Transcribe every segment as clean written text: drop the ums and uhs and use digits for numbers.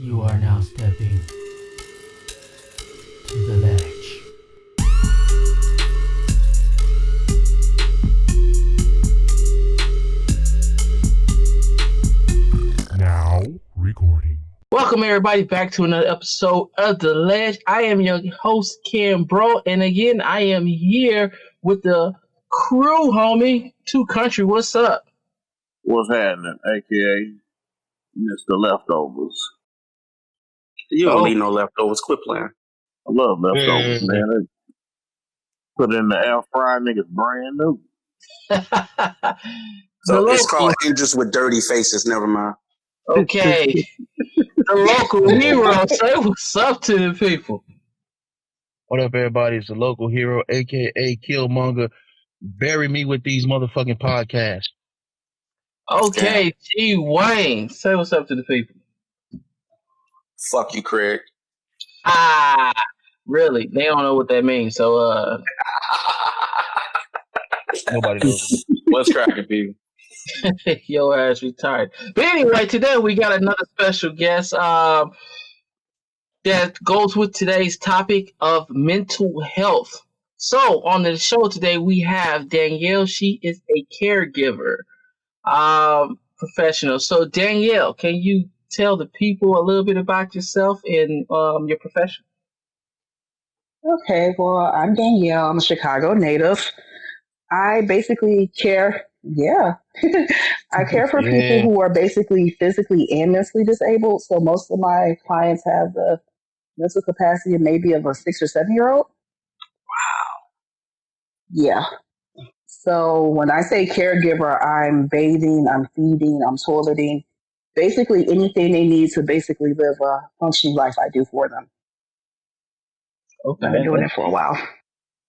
You are now stepping to the ledge. Now recording. Welcome everybody back to another episode of The Ledge. I am your host, Cam Bro, and again, I am here with the crew, homie. Two Country, what's up? What's happening, aka Mr. Leftovers. You don't need no leftovers. Quit playing. I love leftovers, man. They put it in the air fryer, niggas brand new. So it's called Angels with Dirty Faces. Never mind. Okay. The local hero, say what's up to the people. What up, everybody? It's the local hero, a.k.a. Killmonger. Bury me with these motherfucking podcasts. Okay, G. Wayne, say what's up to the people. Fuck you, Craig. Really? They don't know what that means, so Nobody knows. What's cracking, people? your ass retired. But anyway, today we got another special guest that goes with today's topic of mental health. So on the show today we have Danielle. She is a caregiver professional. So Danielle, can you tell the people a little bit about yourself and your profession? Okay, well, I'm Danielle. I'm a Chicago native. I basically care. I care for people who are basically physically and mentally disabled. So most of my clients have the mental capacity maybe of a 6 or 7-year-old. Wow. Yeah. So when I say caregiver, I'm bathing, I'm feeding, I'm toileting, basically anything they need to basically live a functioning life, I do for them. Okay. I've been doing it for a while.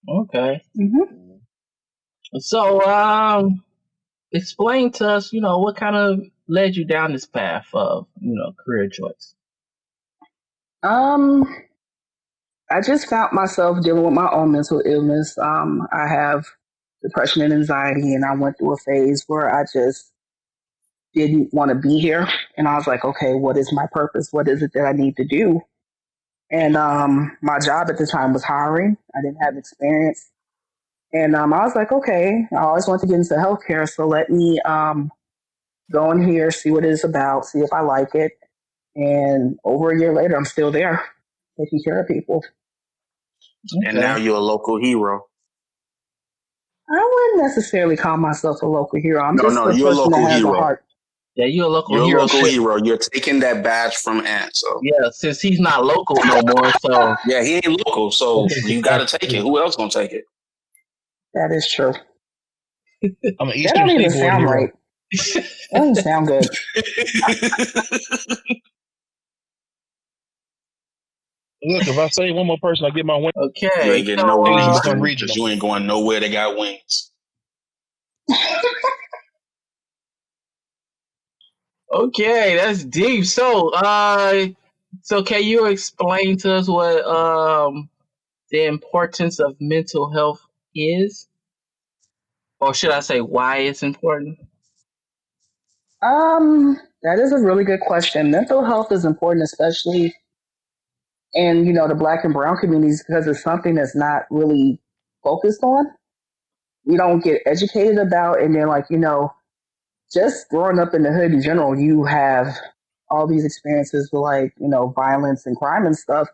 Okay. Mm-hmm. So explain to us, what kind of led you down this path of, career choice. I just found myself dealing with my own mental illness. I have depression and anxiety, and I went through a phase where I just didn't want to be here. And I was like, okay, what is my purpose? What is it that I need to do? And my job at the time was hiring. I didn't have experience. And I was like, okay, I always wanted to get into healthcare, so let me go in here, see what it's about, see if I like it. And over a year later, I'm still there, taking care of people. Okay. And now you're a local hero. I wouldn't necessarily call myself a local hero. I'm just a you're person a local that has hero. a heart. Yeah, you're a local hero. You're a local hero. You're taking that badge from Ant. So yeah, since he's not local no more, so yeah, he ain't local. So you got to take it. Who else gonna take it? That is true. I'm an That Eastern don't even Seaboard sound hero. right. That doesn't sound good. Look, if I say one more person, I get my wings. Okay. You ain't getting no wings become because regional. you ain't going nowhere that got wings. Okay, that's deep. So can you explain to us what the importance of mental health is? Or should I say why it's important? That is a really good question. Mental health is important, especially in, the Black and brown communities, because it's something that's not really focused on. We don't get educated about, and then just growing up in the hood in general, you have all these experiences with violence and crime and stuff.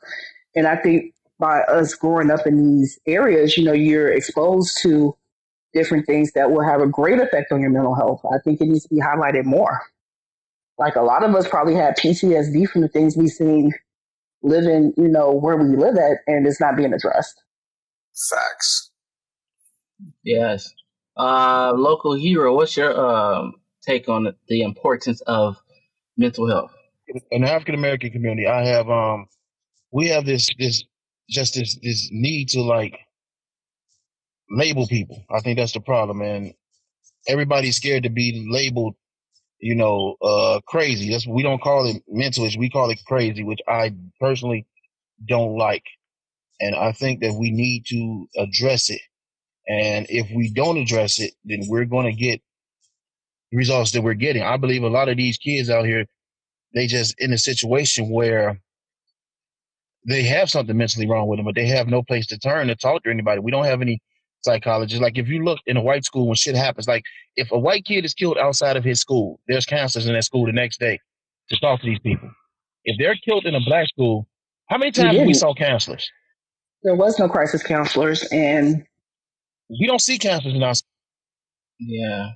And I think by us growing up in these areas, you're exposed to different things that will have a great effect on your mental health. I think it needs to be highlighted more. Like a lot of us probably had PTSD from the things we've seen living, where we live at, and it's not being addressed. Facts. Yes. Local hero, what's your take on the importance of mental health? In the African American community, I have we have this need to label people. I think that's the problem, and everybody's scared to be labeled, crazy. We don't call it mental, we call it crazy, which I personally don't like. And I think that we need to address it. And if we don't address it, then we're going to get results that we're getting. I believe a lot of these kids out here, They just in a situation where they have something mentally wrong with them, but they have no place to turn to talk to anybody. We don't have any psychologists. Like if you look in a white school when shit happens, like if a white kid is killed outside of his school, there's counselors in that school the next day to talk to these people. If they're killed in a black school, how many We times we didn't. saw counselors? There was no crisis counselors, and We don't see counselors in our school. Yeah.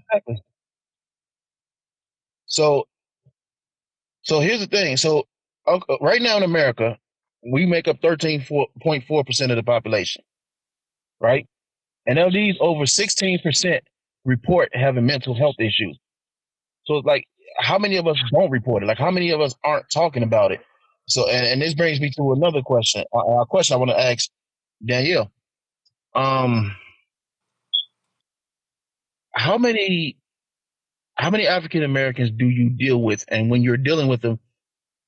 So here's the thing. So right now in America, we make up 13.4% of the population, right? And of these, over 16% report having mental health issues. So it's like, how many of us don't report it? Like, how many of us aren't talking about it? So, and this brings me to another question. A question I want to ask Danielle. How many African Americans do you deal with? And when you're dealing with them,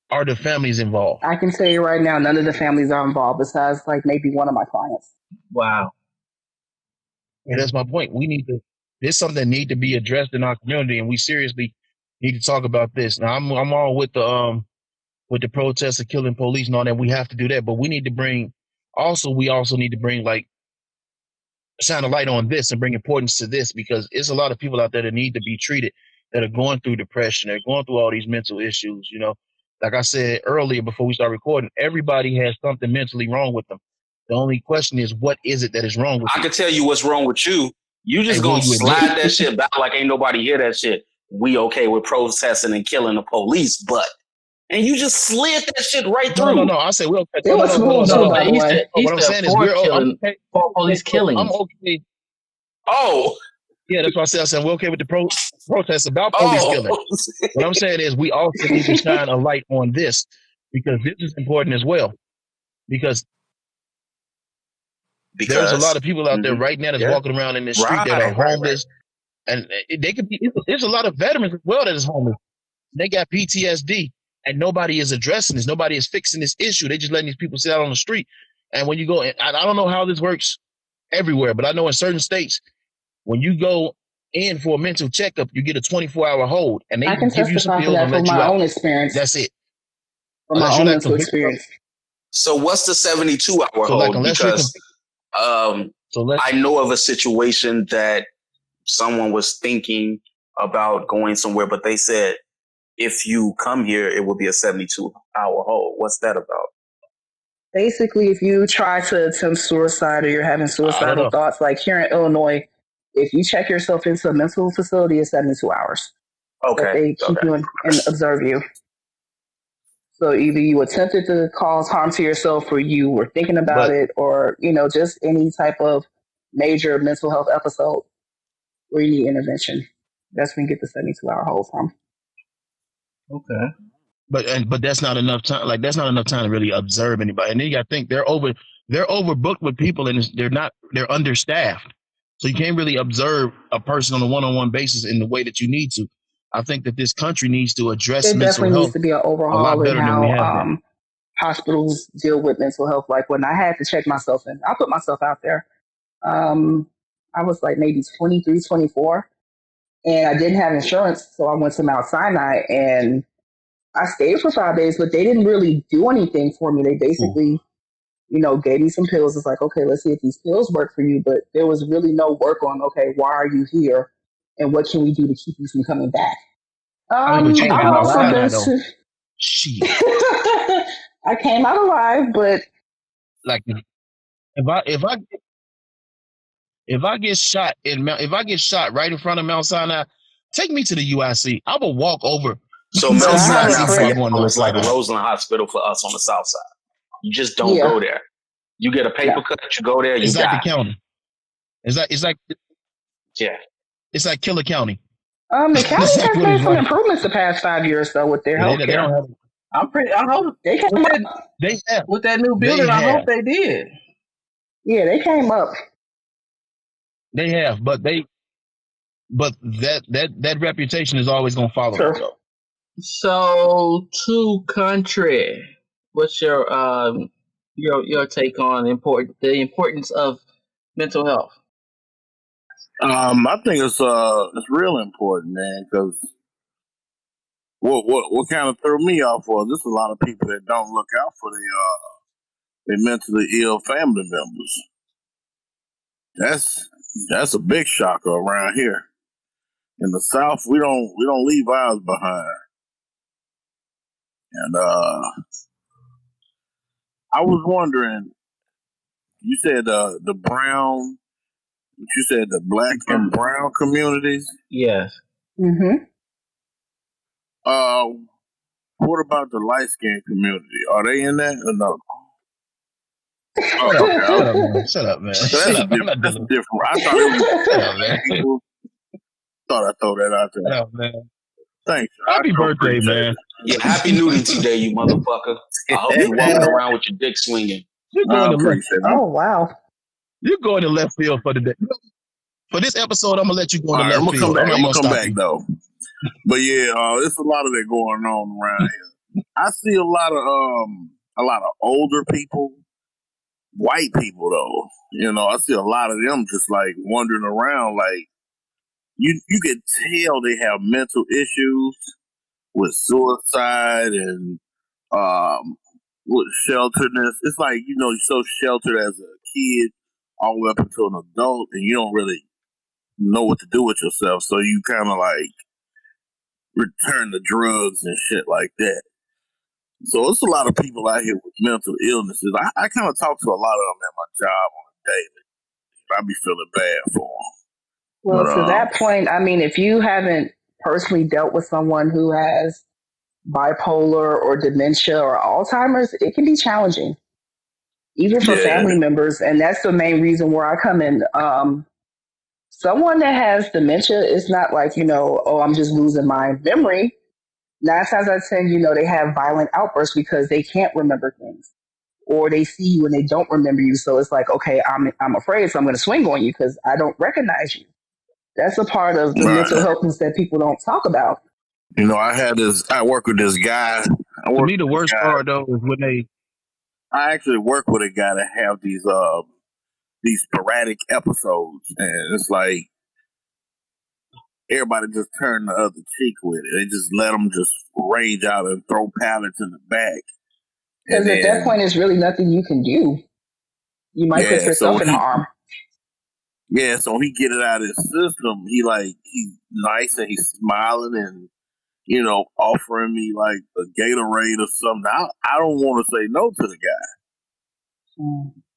are the families involved? I can tell you right now, none of the families are involved besides like maybe one of my clients. Wow. And that's my point. This is something that need to be addressed in our community, and we seriously need to talk about this. Now, I'm all with the protests of killing police and all that. We have to do that, but we also need to bring like shine a light on this and bring importance to this, because it's a lot of people out there that need to be treated, that are going through depression, they're going through all these mental issues. Like I said earlier before we start recording, everybody has something mentally wrong with them. The only question is, what is it that is wrong with I you? can tell you what's wrong with you. You just And will gonna you admit slide it? that shit back like ain't nobody hear that shit. We okay with protesting and killing the police, but and you just slid that shit right through. No. I said we're okay. It was smooth too, No, by the he way. said he What I'm said saying is for I'm killing, okay. for police killings. I'm okay. Oh, Yeah, that's what I said we're okay with the protests about police killing. oh. What I'm saying is we also need to shine a light on this, because this is important as well. Because there's a lot of people out there right now that's walking around in the street that are homeless, and they could be. There's a lot of veterans as well that is homeless. They got PTSD, and nobody is addressing this. Nobody is fixing this issue. They just letting these people sit out on the street. And when you go, and I don't know how this works everywhere, but I know in certain states, when you go in for a mental checkup, you get a 24-hour hold, and they I can give you some testify for pills that and from let you my out. own experience. That's it. From my Unless own you're like mental convicted. experience. So what's the 72-hour So like, hold? unless you're Because convicted. I know of a situation that someone was thinking about going somewhere, but they said if you come here, it will be a 72-hour hold. What's that about? Basically, if you try to attempt suicide or you're having suicidal thoughts, like here in Illinois, if you check yourself into a mental facility, it's 72 hours. Okay. That they keep you and observe you. So either you attempted to cause harm to yourself, or you were thinking about it, or just any type of major mental health episode where you need intervention. That's when you get the 72-hour hold from. Okay. But that's not enough time. Like, that's not enough time to really observe anybody. And then you got to think they're overbooked with people, and they're understaffed. So you can't really observe a person on a one-on-one basis in the way that you need to. I think that this country needs to address There mental definitely needs health to be an a overhaul lot in better than we have how been. hospitals deal with mental health. Like when I had to check myself in, I put myself out there. I was like maybe 23, 24, and I didn't have insurance. So I went to Mount Sinai and I stayed for 5 days, but they didn't really do anything for me. They basically, gave me some pills. It's like, okay, let's see if these pills work for you. But there was really no work on, okay, why are you here? And what can we do to keep you from coming back? But you ain't I've been also outside been though. Shit. I came out alive, but like if I get shot right in front of Mount Sinai, take me to the UIC. I will walk over. So Mount Sinai for y'all is like Roseland Hospital for us on the south side. You just don't go there. You get a paper cut, you go there, it's like the county. It's like yeah. It's like Killer County. The county has made some improvements the past 5 years though with their healthcare. They don't have. I hope they came with that new building. I hope they did. Yeah, they came up. They have, but that reputation is always going to follow them. Though. So, to country, what's your take on the importance of mental health? I think it's real important, man, because What kind of threw me off was there's a lot of people that don't look out for their mentally ill family members. That's a big shocker around here. In the South, we don't leave ours behind. And I was wondering, you said the brown, you said the black and brown communities. Yes. Mm-hmm. What about the light skinned community? Are they in that or no? Shut up, shut up, man. Shut up, man. So Shut up. I'm not that's dealing with different. I thought it was Shut up, man. people. Thought I'd throw that out Shut there. up, man. Thanks. Happy birthday, man. Yeah, happy nudity day, you motherfucker. I hope you're walking around with your dick swinging. You're I going to left. appreciate it. Oh wow. You're going to left field for the day. For this episode, I'm gonna let you go All to right, left I'm gonna field. come back. I'm gonna come stop back you. though. But yeah, there's a lot of that going on around here. I see a lot of older people, white people though. You know, I see a lot of them just like wandering around. Like you can tell they have mental issues with suicide and with shelteredness. It's like you're so sheltered as a kid all the way up until an adult, and you don't really know what to do with yourself. So you kind of like return to drugs and shit like that. So it's a lot of people out here with mental illnesses. I kind of talk to a lot of them at my job on a daily. I be feeling bad for them. Well, But to that point, I mean, if you haven't personally dealt with someone who has bipolar or dementia or Alzheimer's, it can be challenging, even for yeah, family members. And that's the main reason where I come in. Someone that has dementia is not like, oh, I'm just losing my memory. 9 times out of 10, they have violent outbursts because they can't remember things. Or they see you and they don't remember you. So it's like, okay, I'm afraid, so I'm going to swing on you because I don't recognize you. That's a part of the mental healthness that people don't talk about. I work with this guy. To me, the worst part though is when I actually work with a guy that have these sporadic episodes, and it's like everybody just turn the other cheek with it. They just let them just rage out and throw pallets in the back. Because at that point, there's really nothing you can do. You might put yourself in harm. Yeah, so he get it out of his system. He's nice and he's smiling and offering me like a Gatorade or something. I don't want to say no to the guy.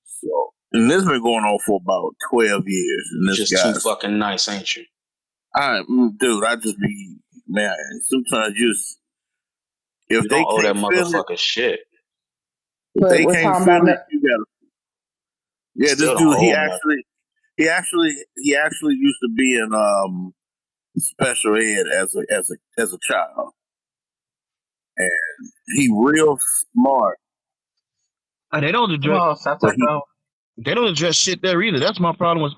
So, and this been going on for about 12 years. And this just too fucking nice, ain't you? Dude, I just be man. Sometimes if you they don't owe that can't motherfucker shit. If they can't feel it, you gotta. Yeah, this dude, he actually used to be in special ed as a child, and he real smart. And they don't address. They don't address shit there either. That's my problem with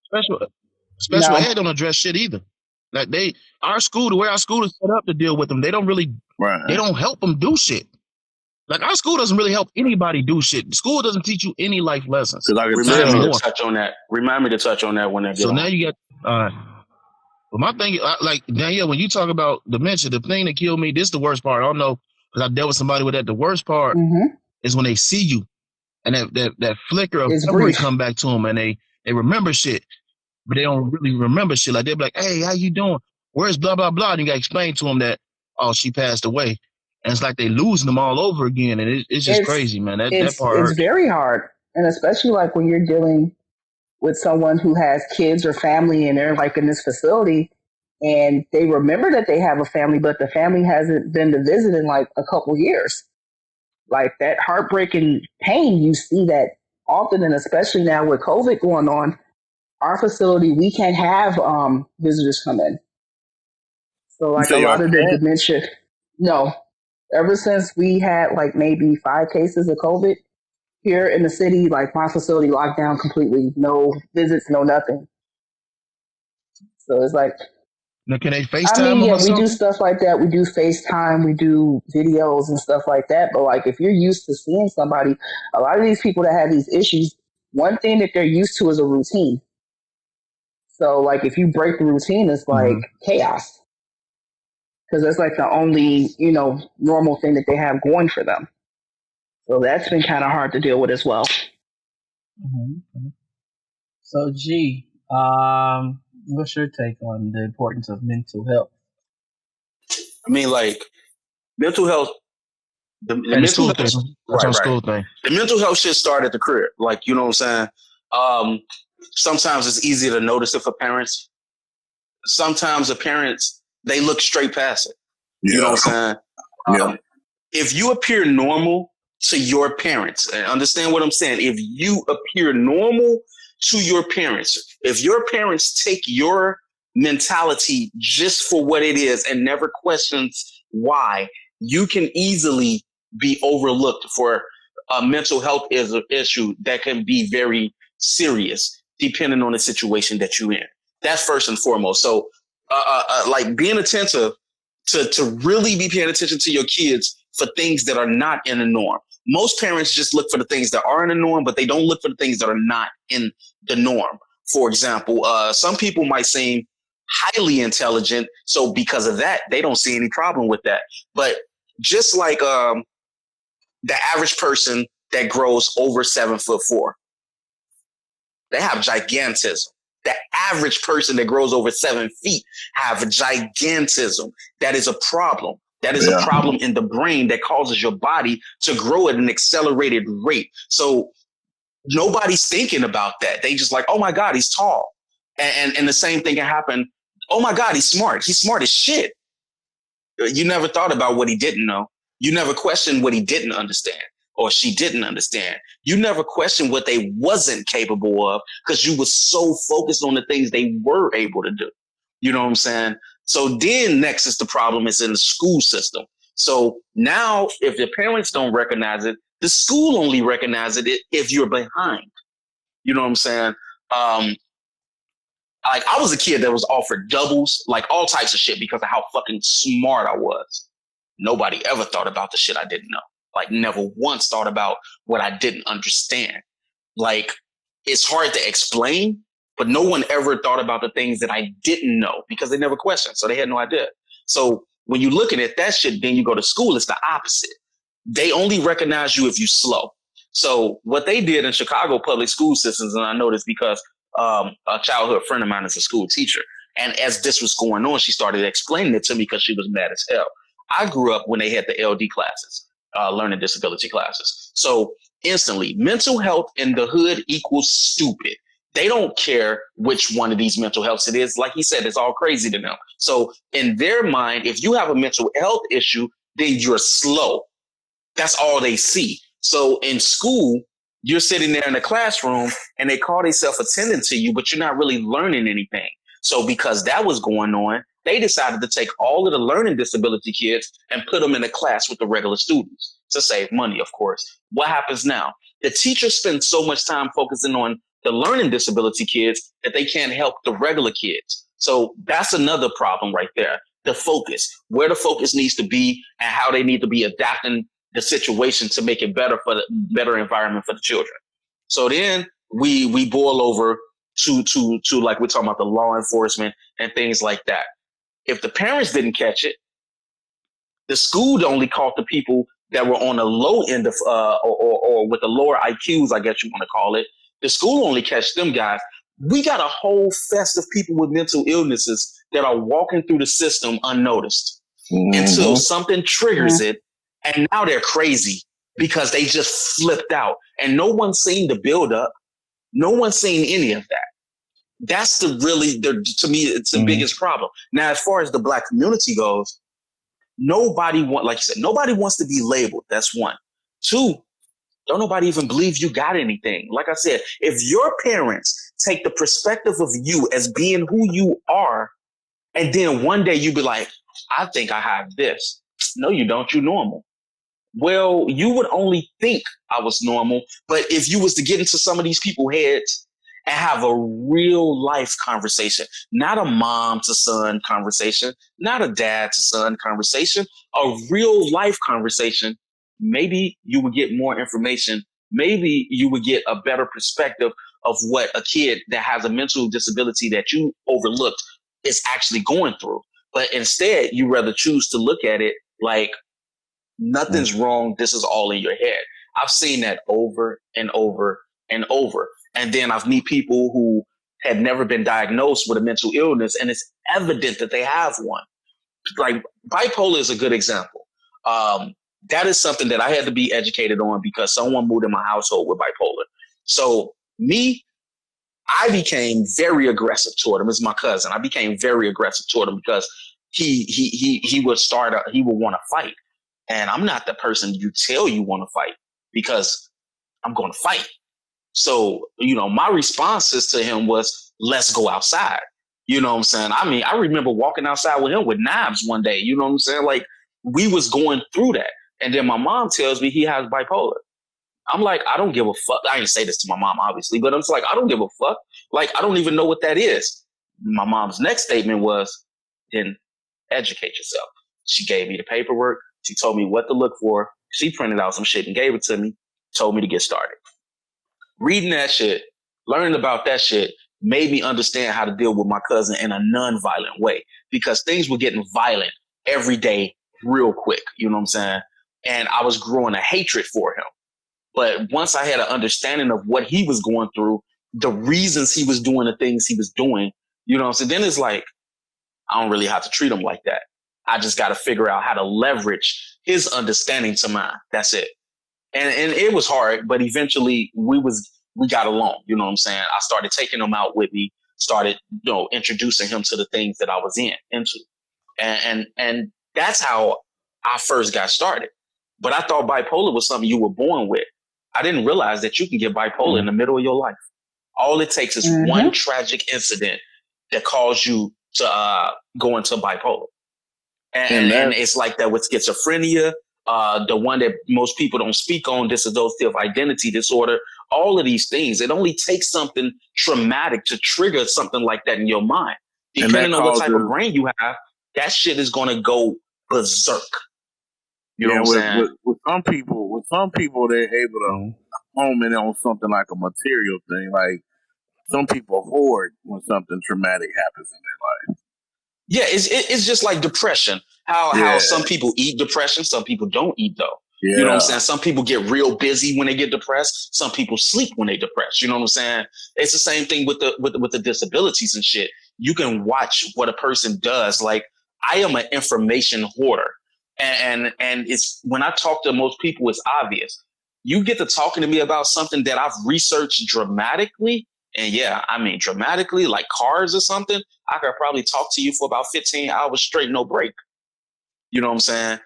special ed. Don't address shit either. Like the way our school is set up to deal with them. They don't really. Right. They don't help them do shit. Like our school doesn't really help anybody do shit. The school doesn't teach you any life lessons. Remind me to touch on that. Remind me to touch on that when they get on. Now you get. But my thing, like Danielle, when you talk about dementia, the thing that killed me, this is the worst part. I don't know because I dealt with somebody with that. The worst part is when they see you, and that flicker of memory come back to them, and they remember shit, but they don't really remember shit. Like they're like, "Hey, how you doing? Where's blah blah blah?" And you got to explain to them that, "Oh, she passed away," and it's like they losing them all over again, and it's just crazy, man. That part hurts. It's very hard, and especially like when you're dealing with someone who has kids or family and they're like in this facility and they remember that they have a family, but the family hasn't been to visit in like a couple years. Like that heartbreaking pain, you see that often, and especially now with COVID going on, our facility, we can't have visitors come in. So like a lot of the dementia, no, ever since we had like maybe 5 cases of COVID, here in the city, like my facility locked down completely. No visits, no nothing. So it's like, now, can they FaceTime? We do stuff like that. We do FaceTime. We do videos and stuff like that. But like, if you're used to seeing somebody, a lot of these people that have these issues, one thing that they're used to is a routine. So like, if you break the routine, it's like chaos. because that's like the only, normal thing that they have going for them. So that's been kind of hard to deal with as well. Mm-hmm. So, G, what's your take on the importance of mental health? I mean, like mental health. The And the mental school health, thing. That's right, on right. school thing. The mental health should start at the crib. Like, you know what I'm saying? Sometimes it's easy to notice it for parents. Sometimes the parents, they look straight past it. You know Yeah. what I'm saying? Yeah. If you appear normal to your parents, and understand what I'm saying, if you appear normal to your parents, if your parents take your mentality just for what it is and never questions why, you can easily be overlooked for a mental health issue that can be very serious depending on the situation that you're in. That's first and foremost. So, like being attentive to really be paying attention to your kids for things that are not in the norm. Most parents just look for the things that are in the norm, but they don't look for the things that are not in the norm. For example, some people might seem highly intelligent, so because of that, they don't see any problem with that. But just like the average person that grows over 7'4", they have gigantism. The average person that grows over 7 feet have gigantism. That is a problem. That is a problem in the brain that causes your body to grow at an accelerated rate. So nobody's thinking about that. They just like, oh my God, he's tall. And the same thing can happen. Oh my God, he's smart. He's smart as shit. You never thought about what he didn't know. You never questioned what he didn't understand or she didn't understand. You never questioned what they wasn't capable of because you were so focused on the things they were able to do. You know what I'm saying? So then next is the problem is in the school system. So now if the parents don't recognize it, the school only recognizes it if you're behind. You know what I'm saying? Like I was a kid that was offered doubles, like all types of shit because of how fucking smart I was. Nobody ever thought about the shit I didn't know. Like never once thought about what I didn't understand. Like it's hard to explain, but no one ever thought about the things that I didn't know because they never questioned. So they had no idea. So when you're looking at that shit, then you go to school, it's the opposite. They only recognize you if you slow. So what they did in Chicago public school systems, and I know this because a childhood friend of mine is a school teacher. And as this was going on, she started explaining it to me because she was mad as hell. I grew up when they had the LD classes, learning disability classes. So instantly, mental health in the hood equals stupid. They don't care which one of these mental healths it is. Like he said, it's all crazy to them. So in their mind, if you have a mental health issue, then you're slow. That's all they see. So in school, you're sitting there in the classroom and they call themselves attending to you, but you're not really learning anything. So because that was going on, they decided to take all of the learning disability kids and put them in a class with the regular students to save money, of course. What happens now? The teachers spend so much time focusing on the learning disability kids that they can't help the regular kids. So that's another problem right there. The focus, where the focus needs to be and how they need to be adapting the situation to make it better for the better environment for the children. So then we boil over to like we're talking about the law enforcement and things like that. If the parents didn't catch it, the school only caught the people that were on the low end of or with the lower IQs, I guess you want to call it. The school only catch them guys. We got a whole fest of people with mental illnesses that are walking through the system unnoticed until something triggers it. And now they're crazy because they just flipped out and no one's seen the build up. No one's seen any of that. That's to me, it's the biggest problem. Now, as far as the Black community goes, nobody wants to be labeled. That's one. Two, don't nobody even believe you got anything. Like I said, if your parents take the perspective of you as being who you are, and then one day you be like, I think I have this. No, you don't. You're normal. Well, you would only think I was normal, but if you was to get into some of these people's heads and have a real life conversation, not a mom to son conversation, not a dad to son conversation, a real life conversation, maybe you would get more information. Maybe you would get a better perspective of what a kid that has a mental disability that you overlooked is actually going through. But instead, you rather choose to look at it like nothing's wrong. This is all in your head. I've seen that over and over and over. And then I've met people who had never been diagnosed with a mental illness, and it's evident that they have one. Like bipolar is a good example. That is something that I had to be educated on because someone moved in my household with bipolar. So I became very aggressive toward him. It's my cousin. I became very aggressive toward him because he would want to fight. And I'm not the person you tell you want to fight because I'm going to fight. So, my responses to him was, let's go outside. You know what I'm saying? I mean, I remember walking outside with him with knives one day. You know what I'm saying? Like, we was going through that. And then my mom tells me he has bipolar. I'm like, I don't give a fuck. I didn't say this to my mom, obviously, but I'm just like, I don't give a fuck. Like, I don't even know what that is. My mom's next statement was, then educate yourself. She gave me the paperwork. She told me what to look for. She printed out some shit and gave it to me, told me to get started. Reading that shit, learning about that shit made me understand how to deal with my cousin in a non-violent way because things were getting violent every day real quick. You know what I'm saying? And I was growing a hatred for him. But once I had an understanding of what he was going through, the reasons he was doing the things he was doing, you know what I'm saying? Then it's like, I don't really have to treat him like that. I just got to figure out how to leverage his understanding to mine. That's it. And it was hard, but eventually we got along. You know what I'm saying? I started taking him out with me, started, introducing him to the things that I was into. And that's how I first got started. But I thought bipolar was something you were born with. I didn't realize that you can get bipolar in the middle of your life. All it takes is one tragic incident that caused you to go into bipolar. And it's like that with schizophrenia, the one that most people don't speak on, dissociative identity disorder, all of these things. It only takes something traumatic to trigger something like that in your mind. Depending on what type of brain you have, that shit is going to go berserk. You know what I'm saying? With some people, they're able to home in on something like a material thing. Like some people hoard when something traumatic happens in their life. Yeah, it's just like depression. How some people eat depression, some people don't eat though. Yeah. You know what I'm saying? Some people get real busy when they get depressed. Some people sleep when they depressed. You know what I'm saying? It's the same thing with the disabilities and shit. You can watch what a person does. Like I am an information hoarder. And it's when I talk to most people, it's obvious. You get to talking to me about something that I've researched dramatically. And yeah, I mean, dramatically, like cars or something, I could probably talk to you for about 15 hours straight, no break. You know what I'm saying?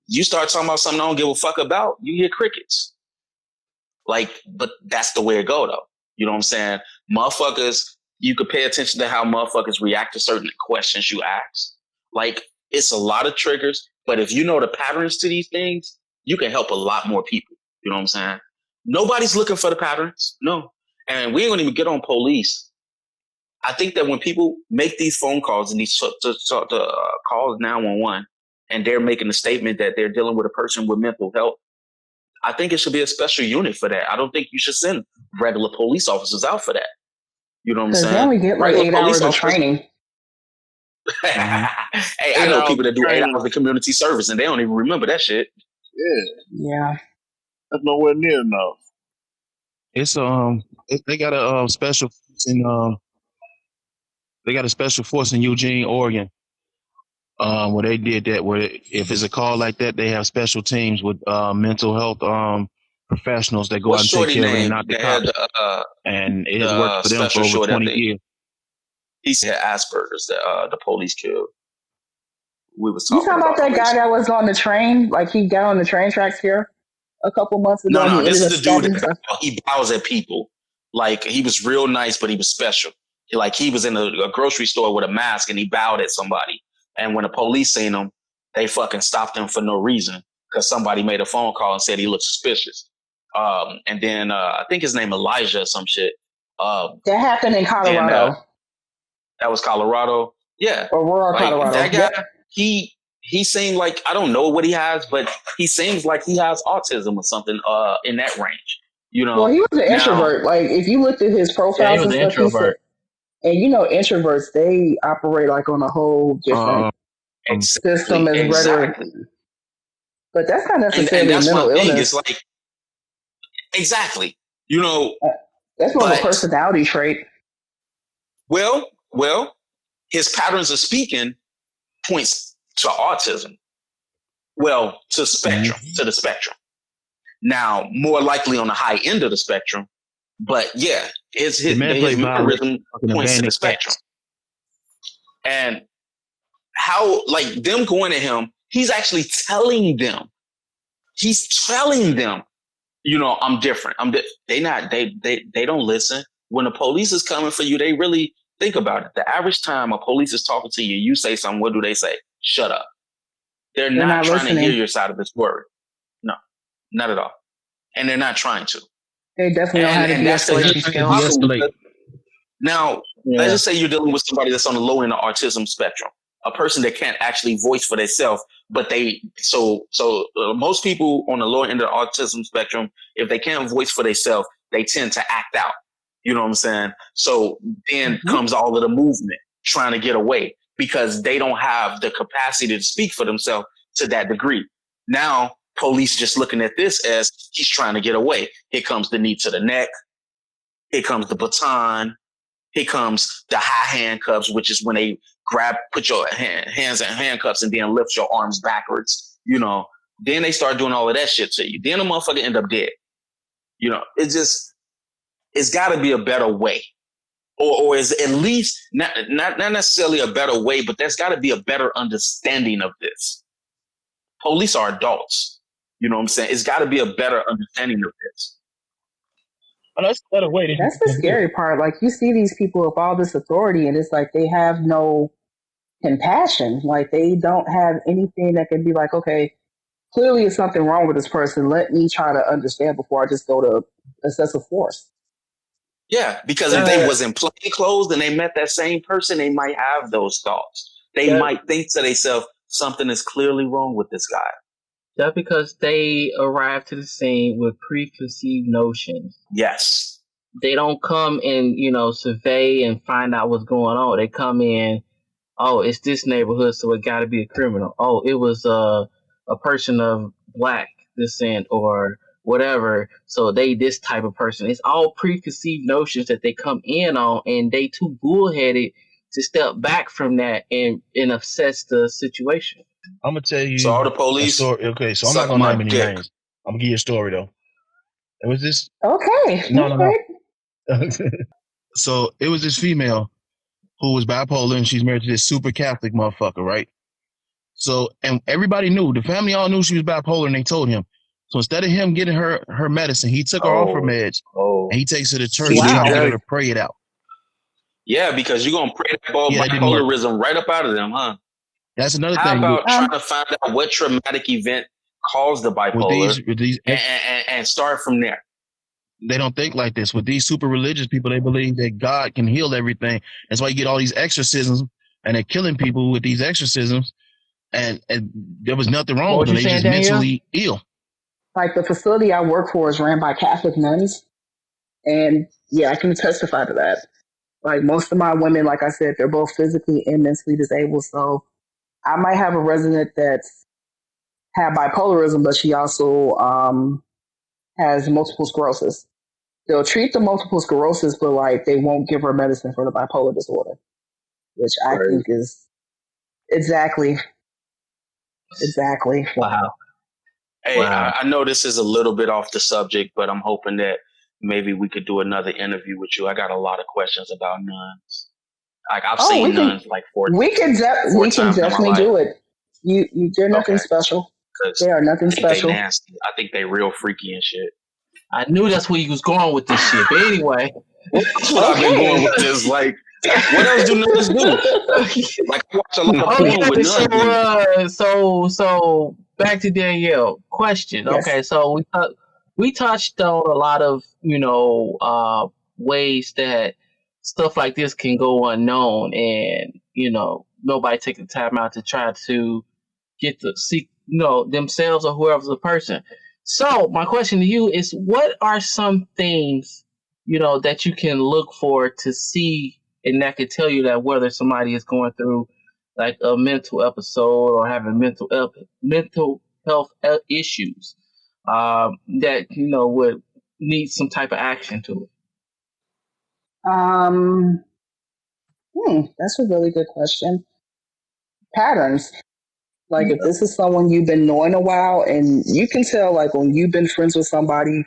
You start talking about something I don't give a fuck about, you hear crickets. Like, but that's the way it go though. You know what I'm saying? Motherfuckers, you could pay attention to how motherfuckers react to certain questions you ask. Like, it's a lot of triggers, but if you know the patterns to these things, you can help a lot more people. You know what I'm saying? Nobody's looking for the patterns. No. And we ain't gonna even get on police. I think that when people make these phone calls and these calls 911 and they're making a statement that they're dealing with a person with mental health, I think it should be a special unit for that. I don't think you should send regular police officers out for that. You know what I'm saying? They only get like regular 8 hours of training. Hey, I know people that do 8 hours of community service and they don't even remember that shit. Yeah. That's nowhere near enough. It's they got a special force in Eugene, Oregon. Where they did that, where if it's a call like that, they have special teams with mental health professionals that go out and take care of it, not the cops. And it has worked for them for over 20 years. He said Asperger's that the police killed. We was talking about that guy that was on the train, like he got on the train tracks here a couple months ago. No, this is the dude that he bows at people. Like he was real nice, but he was special. Like he was in a grocery store with a mask and he bowed at somebody. And when the police seen him, they fucking stopped him for no reason because somebody made a phone call and said he looked suspicious. And then I think his name Elijah or some shit. That happened in Colorado. That was Colorado. Yeah. Or rural Colorado. That guy, he seemed like, I don't know what he has, but he seems like he has autism or something in that range. You know. Well, he was an introvert. Like if you looked at his profiles and stuff, he said, and you know, introverts, they operate like on a whole different system is exactly. but that's not And necessarily a that's mental my thing. It's illness. like exactly. You know, That's more of a but personality trait. well, his patterns of speaking points to autism. Well, to the spectrum. Now, more likely on the high end of the spectrum, but yeah, his mannerism points to the spectrum. And how, like, them going to him, he's actually telling them. He's telling them, you know, I'm different. They don't listen. When the police is coming for you, they really think about it. The average time a police is talking to you, you say something, what do they say? Shut up. They're not trying to hear your side of the story. No, not at all. And they're not trying to. They definitely don't have the de-escalation skills. Now, let's just say you're dealing with somebody that's on the low end of autism spectrum, a person that can't actually voice for themselves, but most people on the lower end of the autism spectrum, if they can't voice for themselves, they tend to act out. You know what I'm saying? So then comes all of the movement trying to get away because they don't have the capacity to speak for themselves to that degree. Now, police just looking at this as he's trying to get away. Here comes the knee to the neck. Here comes the baton. Here comes the high handcuffs, which is when they put your hands in handcuffs and then lift your arms backwards. You know, then they start doing all of that shit to you. Then the motherfucker end up dead. You know, it's got to be a better way. Or is at least not necessarily a better way, but there's got to be a better understanding of this. Police are adults. You know what I'm saying? It's got to be a better understanding of this. Oh, that's a better way. That's the scary part. Like, you see these people with all this authority, and it's like they have no compassion. Like, they don't have anything that can be like, okay, clearly it's something wrong with this person. Let me try to understand before I just go to excessive force. Yeah, because if they was in plain clothes and they met that same person, they might have those thoughts. They might think to themselves, something is clearly wrong with this guy. That's because they arrive to the scene with preconceived notions. Yes. They don't come and, survey and find out what's going on. They come in, oh, it's this neighborhood, so it got to be a criminal. Oh, it was a person of black descent or whatever, so they this type of person. It's all preconceived notions that they come in on, and they too bullheaded to step back from that and assess the situation. I'm gonna tell you. So all the police. Okay, so I'm not gonna name any names. I'm gonna give you a story though. It was this. Okay. No. So it was this female who was bipolar, and she's married to this super Catholic motherfucker, right? So, and everybody knew, the family all knew she was bipolar, and they told him. So instead of him getting her medicine, he took her off her meds, and he takes her to church and trying to get her to pray it out. Yeah, because you're gonna pray that bipolarism right up out of them, huh? That's another thing. How about trying to find out what traumatic event caused the bipolar with these and start from there? They don't think like this. With these super religious people, they believe that God can heal everything. That's why you get all these exorcisms, and they're killing people with these exorcisms, and there was nothing wrong with them. They just mentally ill. Like, the facility I work for is ran by Catholic nuns, and I can testify to that. Like, most of my women, like I said, they're both physically and mentally disabled, so I might have a resident that's had bipolarism, but she also has multiple sclerosis. They'll treat the multiple sclerosis, but like they won't give her medicine for the bipolar disorder, which I think is exactly. Wow. Hey, wow. I know this is a little bit off the subject, but I'm hoping that maybe we could do another interview with you. I got a lot of questions about nuns. Like, I've seen nuns like 4 times. We can definitely do it. They're nothing special. They are nothing special. They nasty. I think they real freaky and shit. I knew that's where you was going with this shit. But anyway, that's what I've been going with this. Like, what else do nuns do? Like, I watch a lot of porn with nuns. So back to Danielle. Question. Yes. Okay, so we touched on a lot of ways that stuff like this can go unknown, and nobody taking the time out to try to get to seek themselves or whoever's the person. So my question to you is, what are some things that you can look for to see, and that could tell you that whether somebody is going through like a mental episode or having mental health issues that would need some type of action to it? Um, that's a really good question. Patterns. Like if this is someone you've been knowing a while, and you can tell, like when you've been friends with somebody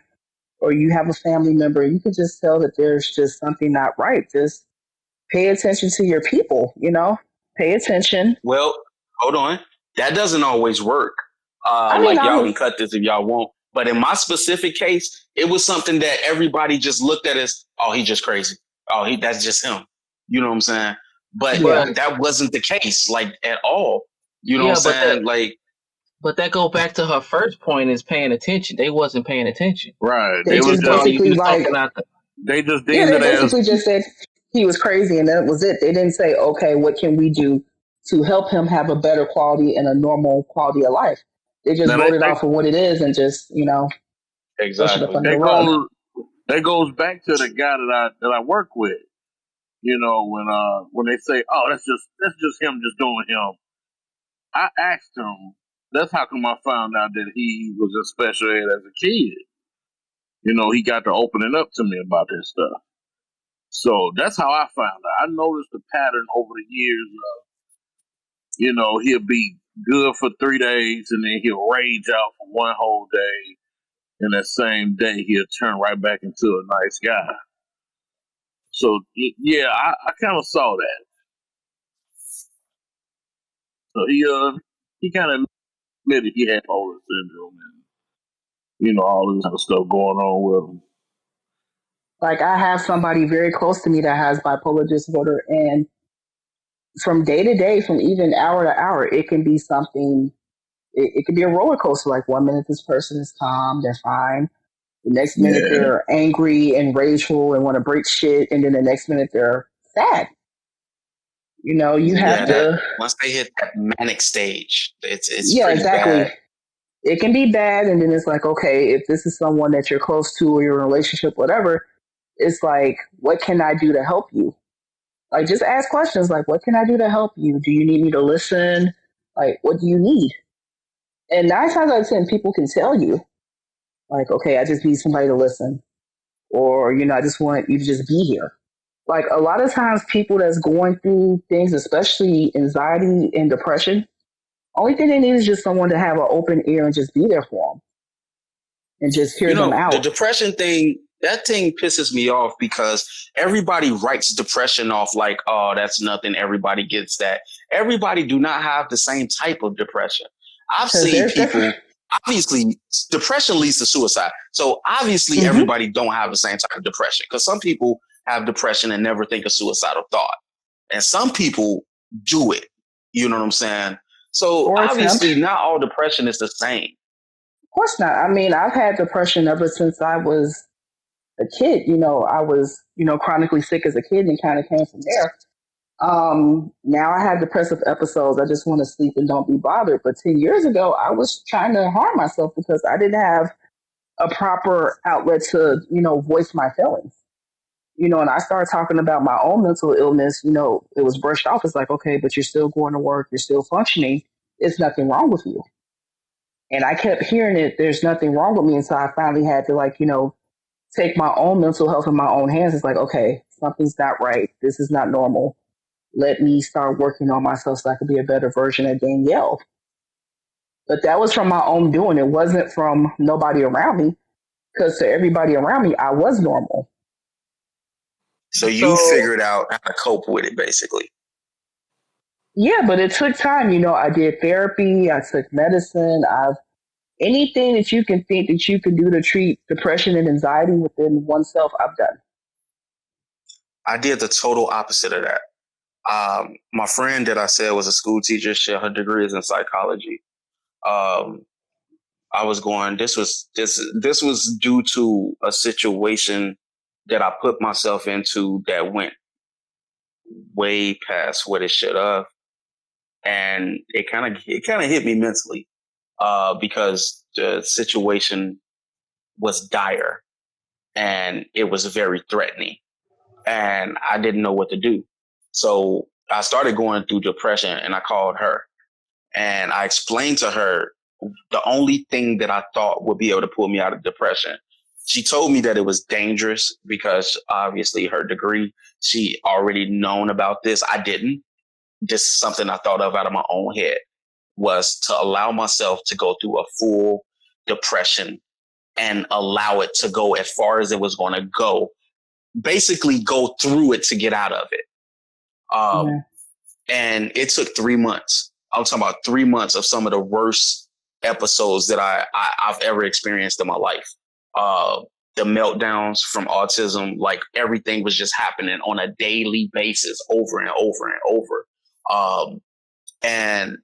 or you have a family member, you can just tell that there's just something not right. Just pay attention to your people. Pay attention. Well, hold on. That doesn't always work. I mean, Like I y'all was can cut this if y'all want. But in my specific case, it was something that everybody just looked at as, oh, he just crazy. Oh, that's just him. You know what I'm saying? But yeah. But that wasn't the case, like at all. You know what I'm yeah, but saying? Like, that go back to her first point is paying attention. They wasn't paying attention. Right. They They was just So just you basically just like, talking out. they just yeah, deemed they it as basically just said he was crazy and that was it. They didn't say, okay, what can we do to help him have a better quality and a normal quality of life? They just now wrote it off for what it is and just, brush it up exactly. under the that rug. goes back to the guy that I work with. When they say, "Oh, that's just him just doing him," I asked him, "That's how come I found out that he was in special ed as a kid?" He got to opening up to me about this stuff. So that's how I found out. I noticed the pattern over the years of, he'll be good for 3 days and then he'll rage out for one whole day. And that same day he'll turn right back into a nice guy. So yeah, I kind of saw that. So he kind of admitted he had bipolar syndrome and all this other stuff going on with him. Like I have somebody very close to me that has bipolar disorder, and from day to day, from even hour to hour, it can be something. It can be a roller coaster. Like 1 minute this person is calm, they're fine. The next minute Yeah, they're angry and rageful and want to break shit, and then the next minute they're sad. You have Yeah, yeah, that to. once they hit that manic stage, it's Yeah, pretty exactly. bad. It can be bad, and then it's like, okay, if this is someone that you're close to or you're in a relationship, whatever, it's like, what can I do to help you? Like, just ask questions like, what can I do to help you? Do you need me to listen? Like, what do you need? And 9 times out of 10, people can tell you, like, okay, I just need somebody to listen, or I just want you to just be here. Like a lot of times, people that's going through things, especially anxiety and depression, only thing they need is just someone to have an open ear and just be there for them and just hear them The out. depression thing, that thing pisses me off because everybody writes depression off like, oh, that's nothing. Everybody gets that. Everybody do not have the same type of depression. I've Because seen there's different. people, obviously, depression leads to suicide. So obviously, Mm-hmm. everybody don't have the same type of depression because some people have depression and never think of suicidal thought. And some people do it. You know what I'm saying? So Or attempt. obviously, not all depression is the same. Of course not. I mean, I've had depression ever since I was a kid. I was, chronically sick as a kid and kind of came from there. Now I have depressive episodes. I just want to sleep and don't be bothered. But 10 years ago, I was trying to harm myself because I didn't have a proper outlet to, voice my feelings. And I started talking about my own mental illness. It was brushed off. It's like, okay, but you're still going to work. You're still functioning. It's nothing wrong with you. And I kept hearing it. There's nothing wrong with me. And so I finally had to take my own mental health in my own hands. It's like, okay, something's not right. This is not normal. Let me start working on myself so I could be a better version of Danielle. But that was from my own doing. It wasn't from nobody around me because to everybody around me, I was normal. So you So figured out how to cope with it, basically. Yeah, but it took time. I did therapy. I took medicine. Anything that you can think that you can do to treat depression and anxiety within oneself, I've done. I did the total opposite of that. My friend that I said was a school teacher, her degree is in psychology. Um, I was going. This was due to a situation that I put myself into that went way past what it should have, and it kind of hit me mentally because the situation was dire and it was very threatening, and I didn't know what to do. So I started going through depression, and I called her, and I explained to her the only thing that I thought would be able to pull me out of depression. She told me that it was dangerous because obviously her degree, she already known about this. I didn't. This is something I thought of out of my own head, was to allow myself to go through a full depression and allow it to go as far as it was going to go. Basically go through it to get out of it. And it took 3 months. I'm talking about 3 months of some of the worst episodes that I've ever experienced in my life. The meltdowns from autism, like everything was just happening on a daily basis over and over and over. And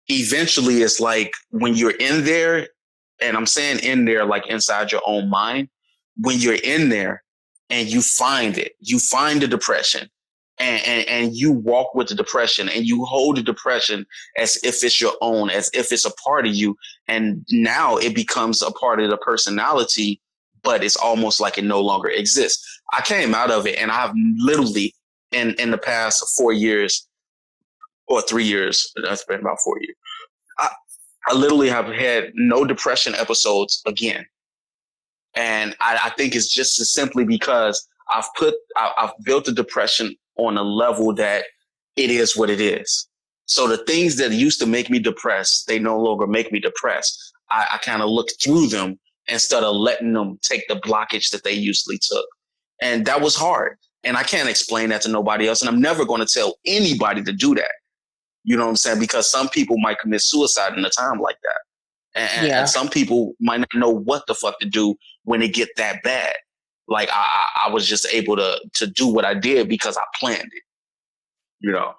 eventually it's like when you're in there, and I'm saying in there like inside your own mind, when you're in there and you find it, you find the depression, and you walk with the depression and you hold the depression as if it's your own, as if it's a part of you. And now it becomes a part of the personality, but it's almost like it no longer exists. I came out of it, and I've literally in the past 4 years or 3 years, that's been about 4 years, I literally have had no depression episodes again. And I think it's just simply because I've built the depression on a level that it is what it is. So the things that used to make me depressed, they no longer make me depressed. I kind of look through them instead of letting them take the blockage that they usually took. And that was hard. And I can't explain that to nobody else. And I'm never going to tell anybody to do that. You know what I'm saying? Because some people might commit suicide in a time like that. And some people might not know what the fuck to do when it get that bad. Like I was just able to do what I did because I planned it, you know.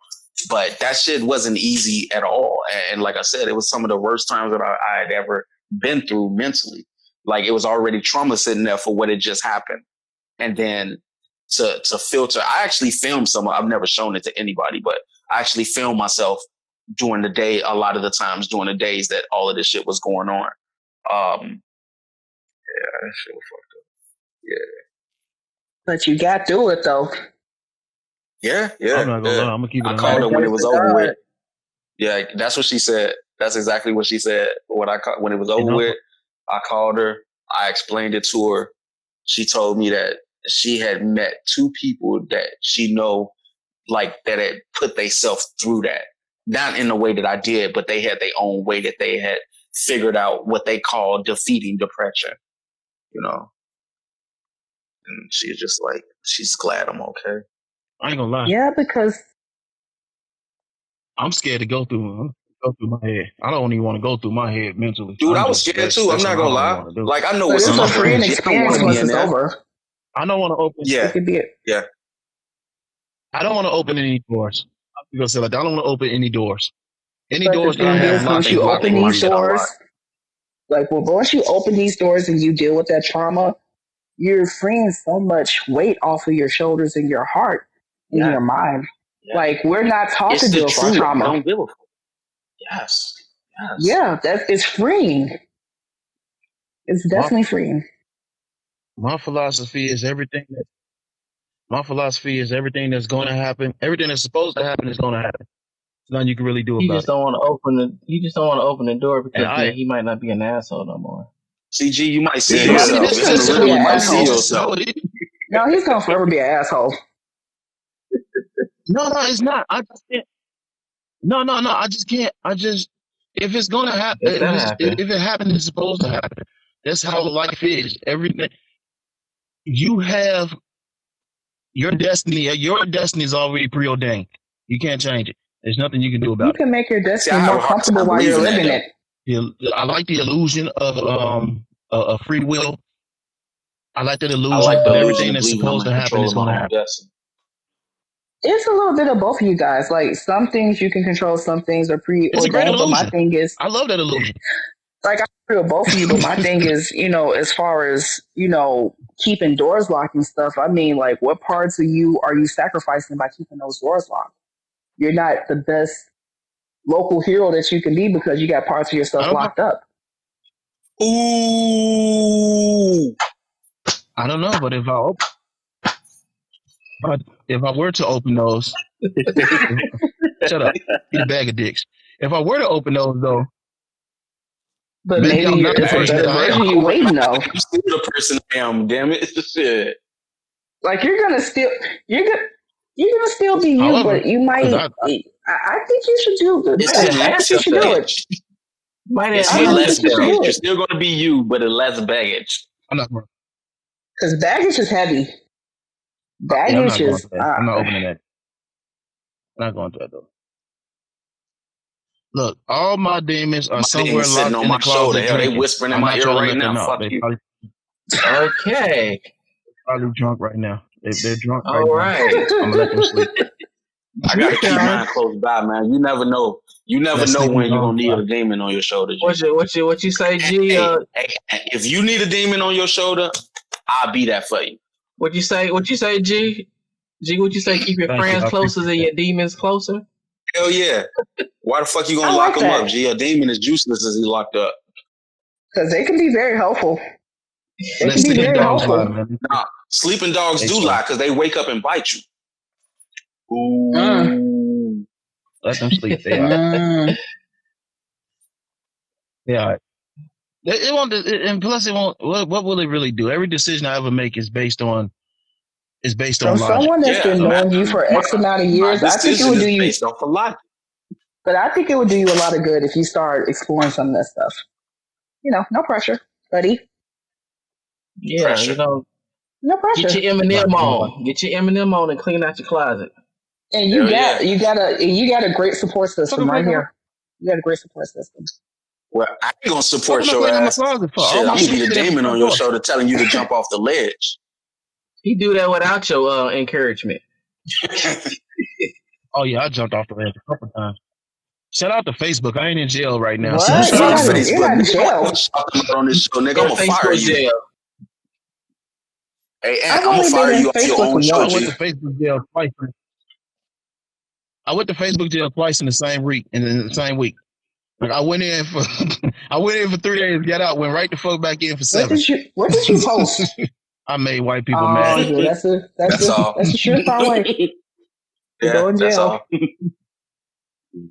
But that shit wasn't easy at all. And like I said, it was some of the worst times that I had ever been through mentally. Like it was already trauma sitting there for what had just happened. And then to filter, I actually filmed some. I've never shown it to anybody, but I actually filmed myself during the day, a lot of the times during the days that all of this shit was going on. Yeah, that shit was fucked up. Yeah. But you got through it though. Yeah. I'm not gonna lie. I'm gonna keep it. I called her when it was over with. Yeah, that's what she said. That's exactly what she said. When it was over with, I called her. I explained it to her. She told me that she had met 2 people that she know, like that had put themselves through that. Not in the way that I did, but they had their own way that they had figured out what they call defeating depression, you know. And she's just like, she's glad I'm okay. I ain't gonna lie. Yeah, because I'm scared to go through my head. I don't even want to go through my head mentally. Dude, I was scared too. I'm not gonna lie. Like I know but it's it's a freeing experience once it's over. I don't want to open. Yeah, it could be yeah. I don't want to open any doors. I'm gonna say like I don't want to open any doors. Any but doors the that I thing have is, locked. once you open these doors, like once you open these doors and you deal with that trauma, you're freeing so much weight off of your shoulders and your heart and your mind. Yeah. Like we're not taught to deal with trauma. Don't give a fuck. Yes. Yeah, it's freeing. It's definitely freeing. My philosophy is everything that's going to happen. Everything that's supposed to happen is going to happen. There's nothing you can really do about it. You just don't want to open the door because he might not be an asshole no more. CG, you might see yourself. You might see yourself. No, he's gonna forever be an asshole. No, it's not. I just can't. No, I just can't. If it's gonna happen, if it happens, it's supposed to happen. That's how life is. Everything you have, your destiny. Your destiny is already preordained. You can't change it. There's nothing you can do about it. You can make your destiny more comfortable while you're living it. I like the illusion of free will. I like that illusion of everything that's supposed to happen is going to happen. It's a little bit of both of you guys. Like some things you can control, some things are preordained. But my thing is, I love that illusion. Like I feel both of you, but my thing is, as far as keeping doors locked and stuff. I mean, like, what parts of you are you sacrificing by keeping those doors locked? You're not the best local hero that you can be because you got parts of your stuff locked up. Ooh. I don't know, but if But if I were to open those, shut up. Eat a bag of dicks. If I were to open those, though, But maybe maybe I'm not the it's a Hey, person better that I am. version you waiting I'm of. still the person I am. Damn it, shit. Like you're gonna you're gonna still be you, However, but you because might. I think you should do the. It's Might I enhance less think you should do yourself. it. baggage. Might It's I enhance think less you should yourself. baggage. do You're it still going to be you, but it's less baggage. I'm not going. because baggage is heavy. Yeah, I'm Baggage not going is. to that. I'm not opening that. I'm not going to that though. Look, all my demons are My demon somewhere sitting locked on in my the shoulder. closet Hell, they drinking. whispering in I'm my not ear trying to right let now. them out. Fuck They you. Okay. probably drunk right now. They're drunk right All now. right. I'm gonna let them sleep. I got to keep Okay. mine close by, man. You never know. You never Let know sleeping when you're dogs going to need lie. a demon on your shoulder, G. What you say, G? Hey, if you need a demon on your shoulder, I'll be that for you. What you say? What you say, G? G, what you say? Keep your Thank you. friends I closer appreciate than that. your demons closer. Hell yeah. Why the fuck you I gonna lock like him up, that G? A demon is useless as he locked up. because they can be very helpful. They Let can be sleeping very dogs lie, helpful. man. Nah, sleeping dogs They do slow. lie because they wake up and bite you. Mm, Ooh. Let them sleep. They all right. mm. They all right. It won't. And plus, it won't. What will it really do? Every decision I ever make is based on From logic. someone that's Yeah, been knowing you for X amount of my years, I think it decision would do is you. based off of logic. But I think it would do you a lot of good if you start exploring some of that stuff. No pressure, buddy. Yeah, Pressure. No get pressure. your Nah, Eminem you know what? on. Get your Eminem on and clean out your closet. And Hell yeah. you got a great support system right here. You got a great support system. Well, I ain't gonna What support am I your cleaning my ass. closet for? All Shit, my I'm gonna be shit the sit at the demon front on your door. shoulder telling you to jump off the ledge. He do that without your encouragement. Oh yeah, I jumped off the ledge a couple times. Shout out to Facebook. I ain't in jail right now, so What? Shout so You're out you to not know. you're Facebook. not in Nigga, why you jail. shout them out on this show, nigga? In I'm gonna fire Facebook you. jail. Hey, Ant, I've I'm gonna only been fire in you off your Facebook own show, I once. went G. to Facebook jail twice. I went to Facebook jail twice in the same week. In the same week, like I went in for I went in for 3 days, got out, went right the fuck back in for 7. What did you post? I made white people Oh mad. yeah, That's all. that's a surefire way to Yeah, go in that's jail.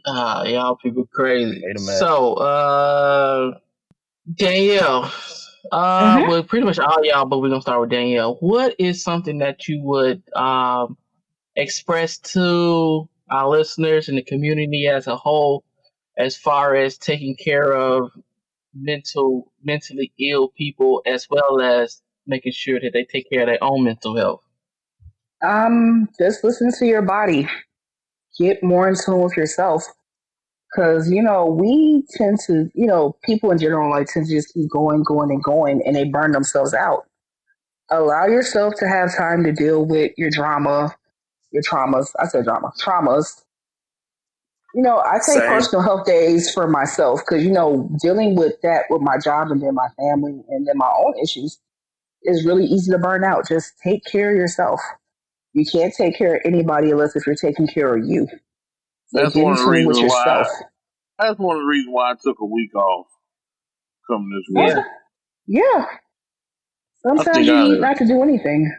all. Y'all people crazy. Made them mad. So, Danielle. Mm-hmm. Well, pretty much all y'all, but we're gonna start with Danielle. What is something that you would express to our listeners and the community as a whole, as far as taking care of mentally ill people, as well as making sure that they take care of their own mental health? Just listen to your body. Get more in tune with yourself. Because, we tend to, people in general like tend to just keep going, going, and going, and they burn themselves out. Allow yourself to have time to deal with your traumas. I said drama, traumas. I take Same. personal health days for myself because, dealing with that with my job and then my family and then my own issues is really easy to burn out. Just take care of yourself. You can't take care of anybody unless if you're taking care of you. So That's get one in of the tune with reasons why. yourself. That's one of the reasons why I took a week off coming this week. Yeah. Okay. Yeah. I Sometimes think you I need not to do anything.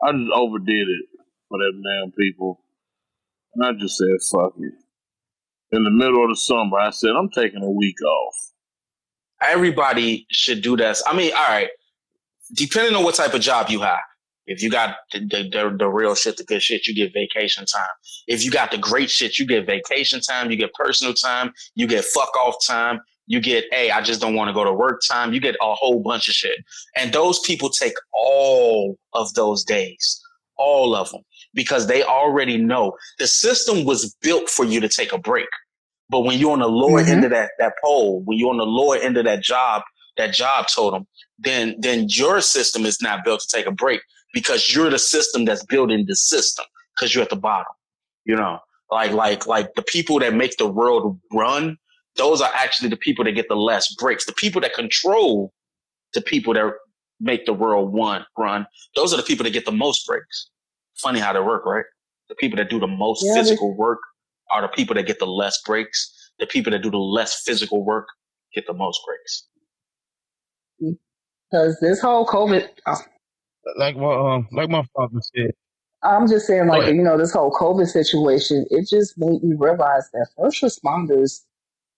just overdid it for them damn people, and I just said fuck it. In the middle of the summer, I said I'm taking a week off. Everybody should do that. I mean, all right. Depending on what type of job you have. If you got the real shit, the good shit, you get vacation time. If you got the great shit, you get vacation time, you get personal time, you get fuck off time, you get, hey, I just don't want to go to work time. You get a whole bunch of shit. And those people take all of those days, all of them, because they already know the system was built for you to take a break. But when you're on the lower end Mm-hmm. of that pole, when you're on the lower end of that job totem, then your system is not built to take a break because you're the system that's building the system because you're at the bottom. You know, like the people that make the world run, those are actually the people that get the less breaks. The people that control the people that make the world run, those are the people that get the most breaks. Funny how they work, right? The people that do the most Yeah, physical work are the people that get the less breaks. The people that do the less physical work get the most breaks. because this whole COVID. Oh, Like my father said. I'm just saying, Go like, ahead. this whole COVID situation, it just made me realize that first responders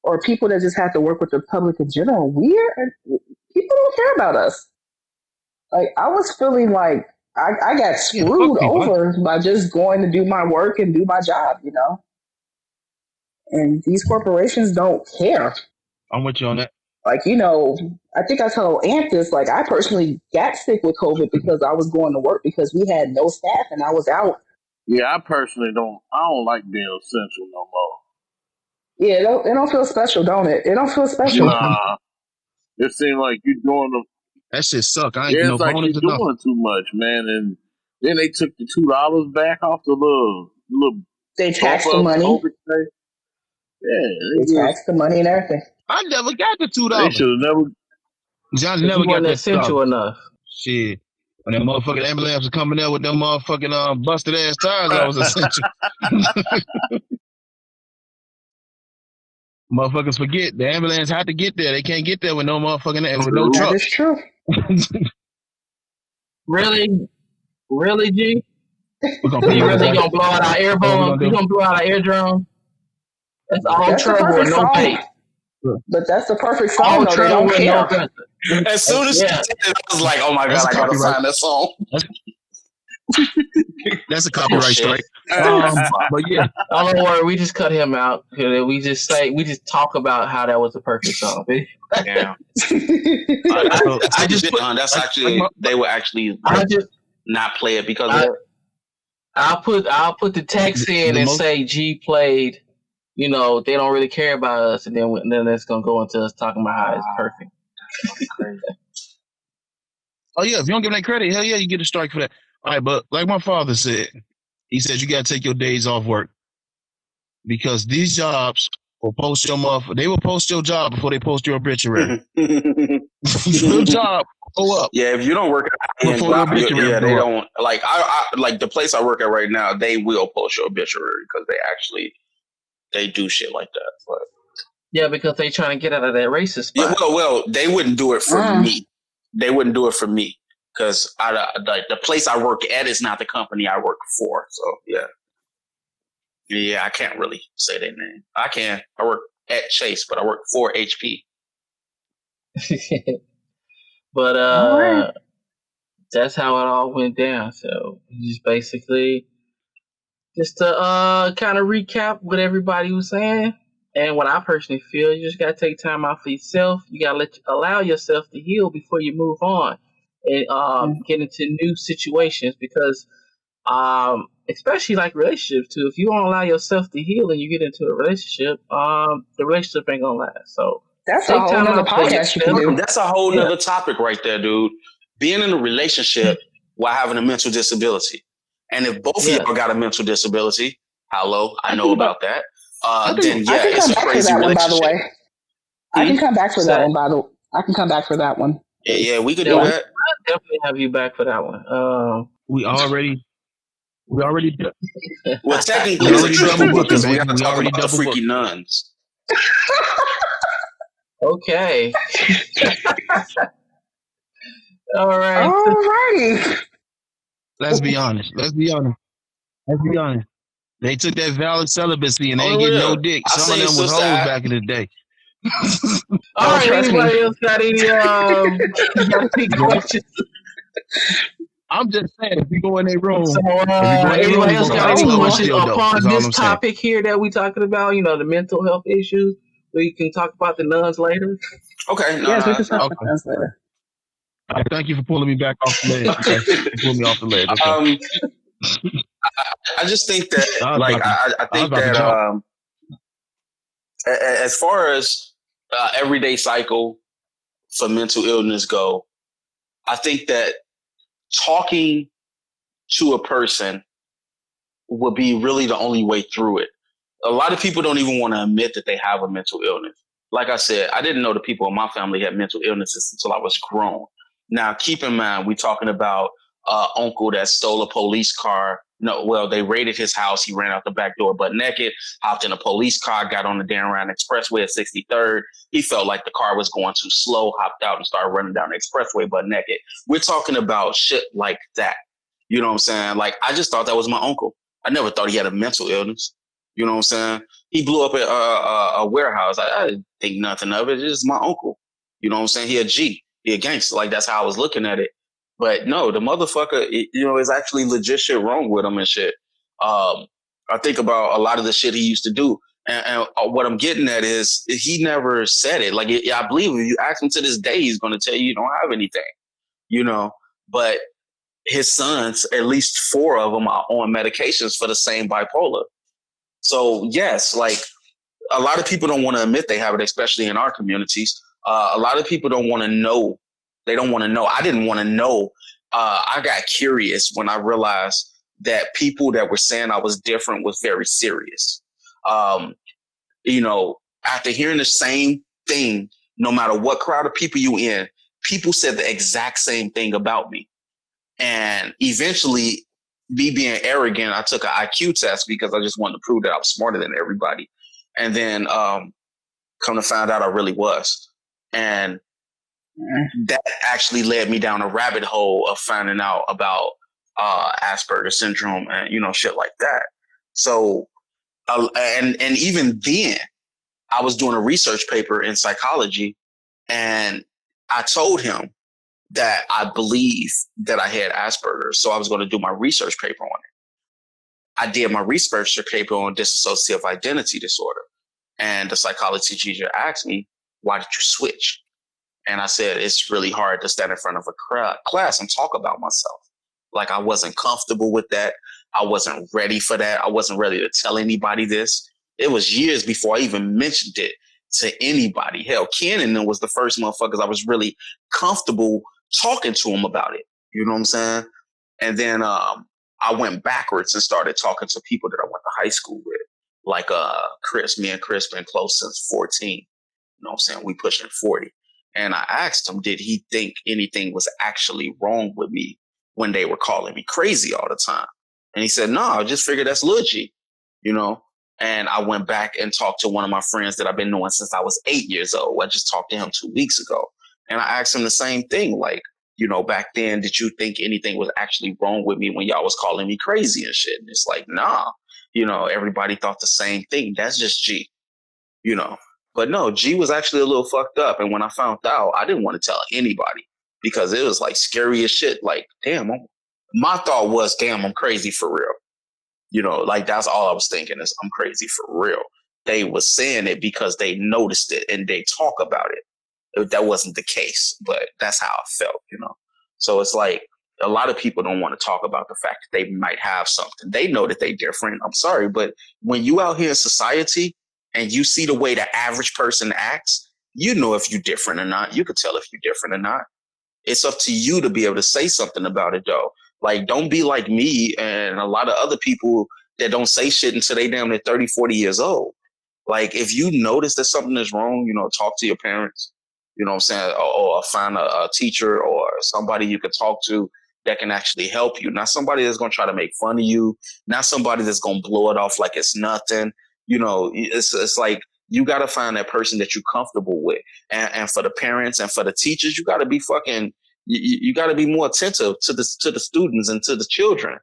or people that just have to work with the public in general, people don't care about us. Like, I was feeling like I got Yeah, fuck screwed people. over by just going to do my work and do my job. And these corporations don't care. I'm with you on that. Like, I think I told Anthus, like, I personally got sick with COVID because I was going to work because we had no staff and I was out. Yeah, I personally don't. I don't like being essential no more. Yeah, it don't feel special, don't it? It don't feel special. Nah, it seems like you're doing the. That shit suck. I ain't get Yeah, no it's like bonus you're or nothing. doing too much, man. And then they took the $2 back off the little They bump tax the up money. COVID pay. Yeah, They tax the money and everything. I never got the they $2. should have never. I Because never you got weren't that $2. essential enough. Shit. When that motherfucking ambulance was coming there with them motherfucking busted ass tires, I was essential. Motherfuckers forget the ambulance had to get there. They can't get there with no with no True. That truck. is true. Really? Really, G? We're gonna put You it really together. gonna blow out our air What we bomb? gonna You do? gonna blow out our air drone? That's all That's the trouble and perfect no pay. song. But that's the perfect song, All though. They trouble don't with no care. pay. As soon as Yeah. she did it, I was like, oh my That's God, a I gotta copyright. find that song. That's a copyright Bullshit. strike. But yeah, Oh, don't worry, we just cut him out. We just talk about how that was the perfect song. Yeah. so, I just put, That's like actually, my, they would actually I just, not play it because of I, that. I'll put the text in the and most say G played. They don't really care about us, and then it's gonna go into us talking about how it's perfect. Crazy. oh yeah, if you don't give them that credit, hell yeah, you get a strike for that. All right, but like my father said, he said you gotta take your days off work because these jobs will post your they will post your job before they post your obituary. Your job go up Yeah, if you don't work at before your high-end obituary yeah, they go up. don't like. I like the place I work at right now. They will post your obituary because they do shit like that. But Yeah, because they trying to get out of that racist yeah, spot. well, they wouldn't do it for me. They wouldn't do it for me because like the place I work at is not the company I work for. So yeah, I can't really say their name. I can. I work at Chase, but I work for HP. But All right. that's how it all went down. So just basically, just to kind of recap what everybody was saying and what I personally feel, you just gotta take time out for yourself. You gotta allow yourself to heal before you move on and get into new situations because especially like relationships too. If you don't allow yourself to heal and you get into a relationship, the relationship ain't gonna last. So That's a take whole time nother out for podcast you can yourself. do. That's a whole nother topic right there, dude. Being in a relationship while having a mental disability. And if both of y'all got a mental disability, hello, I know about that. Then I can it's come a back for crazy that one, by the relationship. way. I can come back for that one, I can come back for that one. Yeah, we could do that. I'll definitely have you back for that one. We already done. Well, technically, We it's a already triple double book because booking, we baby. got to We talk already about the double freaky booked. nuns. Okay. All right. Alrighty. Let's be honest. They took that valid celibacy and they ain't Oh, getting no yeah. dick. I Some of seen them was Sister hoes Act. back in the day. All right. trust me. Anybody else got any got any questions? I'm just saying, if you go in their room, So, anybody anybody else got any questions upon upon this topic here that we talking about? The mental health issues. We can talk about the nuns later. Okay. No, Yes, we no, can no. talk about that later. All right, thank you for pulling me back off the ledge. Okay, you pulled me off the ledge. Okay. I just think that, I like, I think about to that jump. as far as everyday cycle for mental illness go, I think that talking to a person would be really the only way through it. A lot of people don't even want to admit that they have a mental illness. Like I said, I didn't know the people in my family had mental illnesses until I was grown. Now, keep in mind, we're talking about uncle that stole a police car. No, well, they raided his house. He ran out the back door butt naked, hopped in a police car, got on the Dan Ryan Expressway at 63rd. He felt like the car was going too slow, hopped out and started running down the expressway butt naked. We're talking about shit like that. You know what I'm saying? Like, I just thought that was my uncle. I never thought he had a mental illness. You know what I'm saying? He blew up at a warehouse. I didn't think nothing of it. It's just my uncle. You know what I'm saying? He a G. He a gangster. Like, that's how I was looking at it. But no, the motherfucker, is actually legit shit wrong with him and shit. I think about a lot of the shit he used to do. And what I'm getting at is he never said it. Like, I believe if you ask him to this day, he's going to tell you don't have anything, but his sons, at least 4 of them, are on medications for the same bipolar. So yes, like, a lot of people don't want to admit they have it, especially in our communities. A lot of people don't want to know. They don't want to know. I didn't want to know. I got curious when I realized that people that were saying I was different was very serious. Um, After hearing the same thing, no matter what crowd of people you in, people said the exact same thing about me. And eventually, me being arrogant, I took an IQ test because I just wanted to prove that I was smarter than everybody. And then come to find out I really was. And that actually led me down a rabbit hole of finding out about Asperger's syndrome and, shit like that. So, and even then, I was doing a research paper in psychology, and I told him that I believe that I had Asperger's. So I was going to do my research paper on it. I did my research paper on dissociative identity disorder. And the psychology teacher asked me, why did you switch? And I said, it's really hard to stand in front of a class and talk about myself. Like, I wasn't comfortable with that. I wasn't ready for that. I wasn't ready to tell anybody this. It was years before I even mentioned it to anybody. Hell, Kenan was the first motherfuckers I was really comfortable talking to him about it. You know what I'm saying? And then I went backwards and started talking to people that I went to high school with. Like Chris. Me and Chris been close since 14. You know what I'm saying? We pushing 40. And I asked him, did he think anything was actually wrong with me when they were calling me crazy all the time? And he said, no, I just figured that's legit, And I went back and talked to one of my friends that I've been knowing since I was 8 years old. I just talked to him 2 weeks ago. And I asked him the same thing. Like, back then, did you think anything was actually wrong with me when y'all was calling me crazy and shit? And it's like, nah, everybody thought the same thing. That's just G, But no, G was actually a little fucked up. And when I found out, I didn't want to tell anybody because it was like scary as shit. Like, damn, my thought was, damn, I'm crazy for real. Like, that's all I was thinking is I'm crazy for real. They was saying it because they noticed it and they talk about it. That wasn't the case, but that's how I felt, So it's like a lot of people don't want to talk about the fact that they might have something. They know that they're different. I'm sorry, but when you out here in society and you see the way the average person acts, you know if you're different or not. You could tell if you're different or not. It's up to you to be able to say something about it, though. Like, don't be like me and a lot of other people that don't say shit until they damn near 30, 40 years old. Like, if you notice that something is wrong, talk to your parents. You know what I'm saying? Or find a teacher or somebody you can talk to that can actually help you. Not somebody that's going to try to make fun of you. Not somebody that's going to blow it off like it's nothing. It's like you got to find that person that you're comfortable with. And for the parents and for the teachers, you got to be you got to be more attentive to the students and to the children.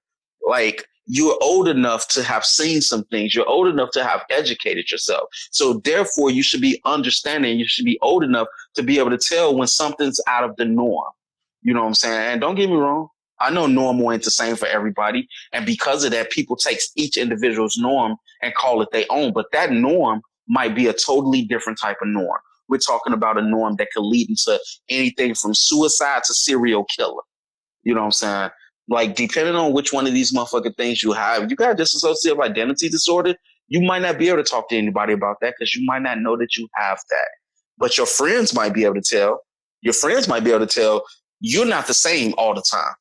Like, you're old enough to have seen some things. You're old enough to have educated yourself. So therefore, you should be understanding. You should be old enough to be able to tell when something's out of the norm. You know what I'm saying? And don't get me wrong. I know normal ain't the same for everybody. And because of that, people take each individual's norm and call it their own. But that norm might be a totally different type of norm. We're talking about a norm that could lead into anything from suicide to serial killer. You know what I'm saying? Like, depending on which one of these motherfucking things you have, you got dissociative identity disorder, you might not be able to talk to anybody about that because you might not know that you have that. But your friends might be able to tell. Your friends might be able to tell you're not the same all the time,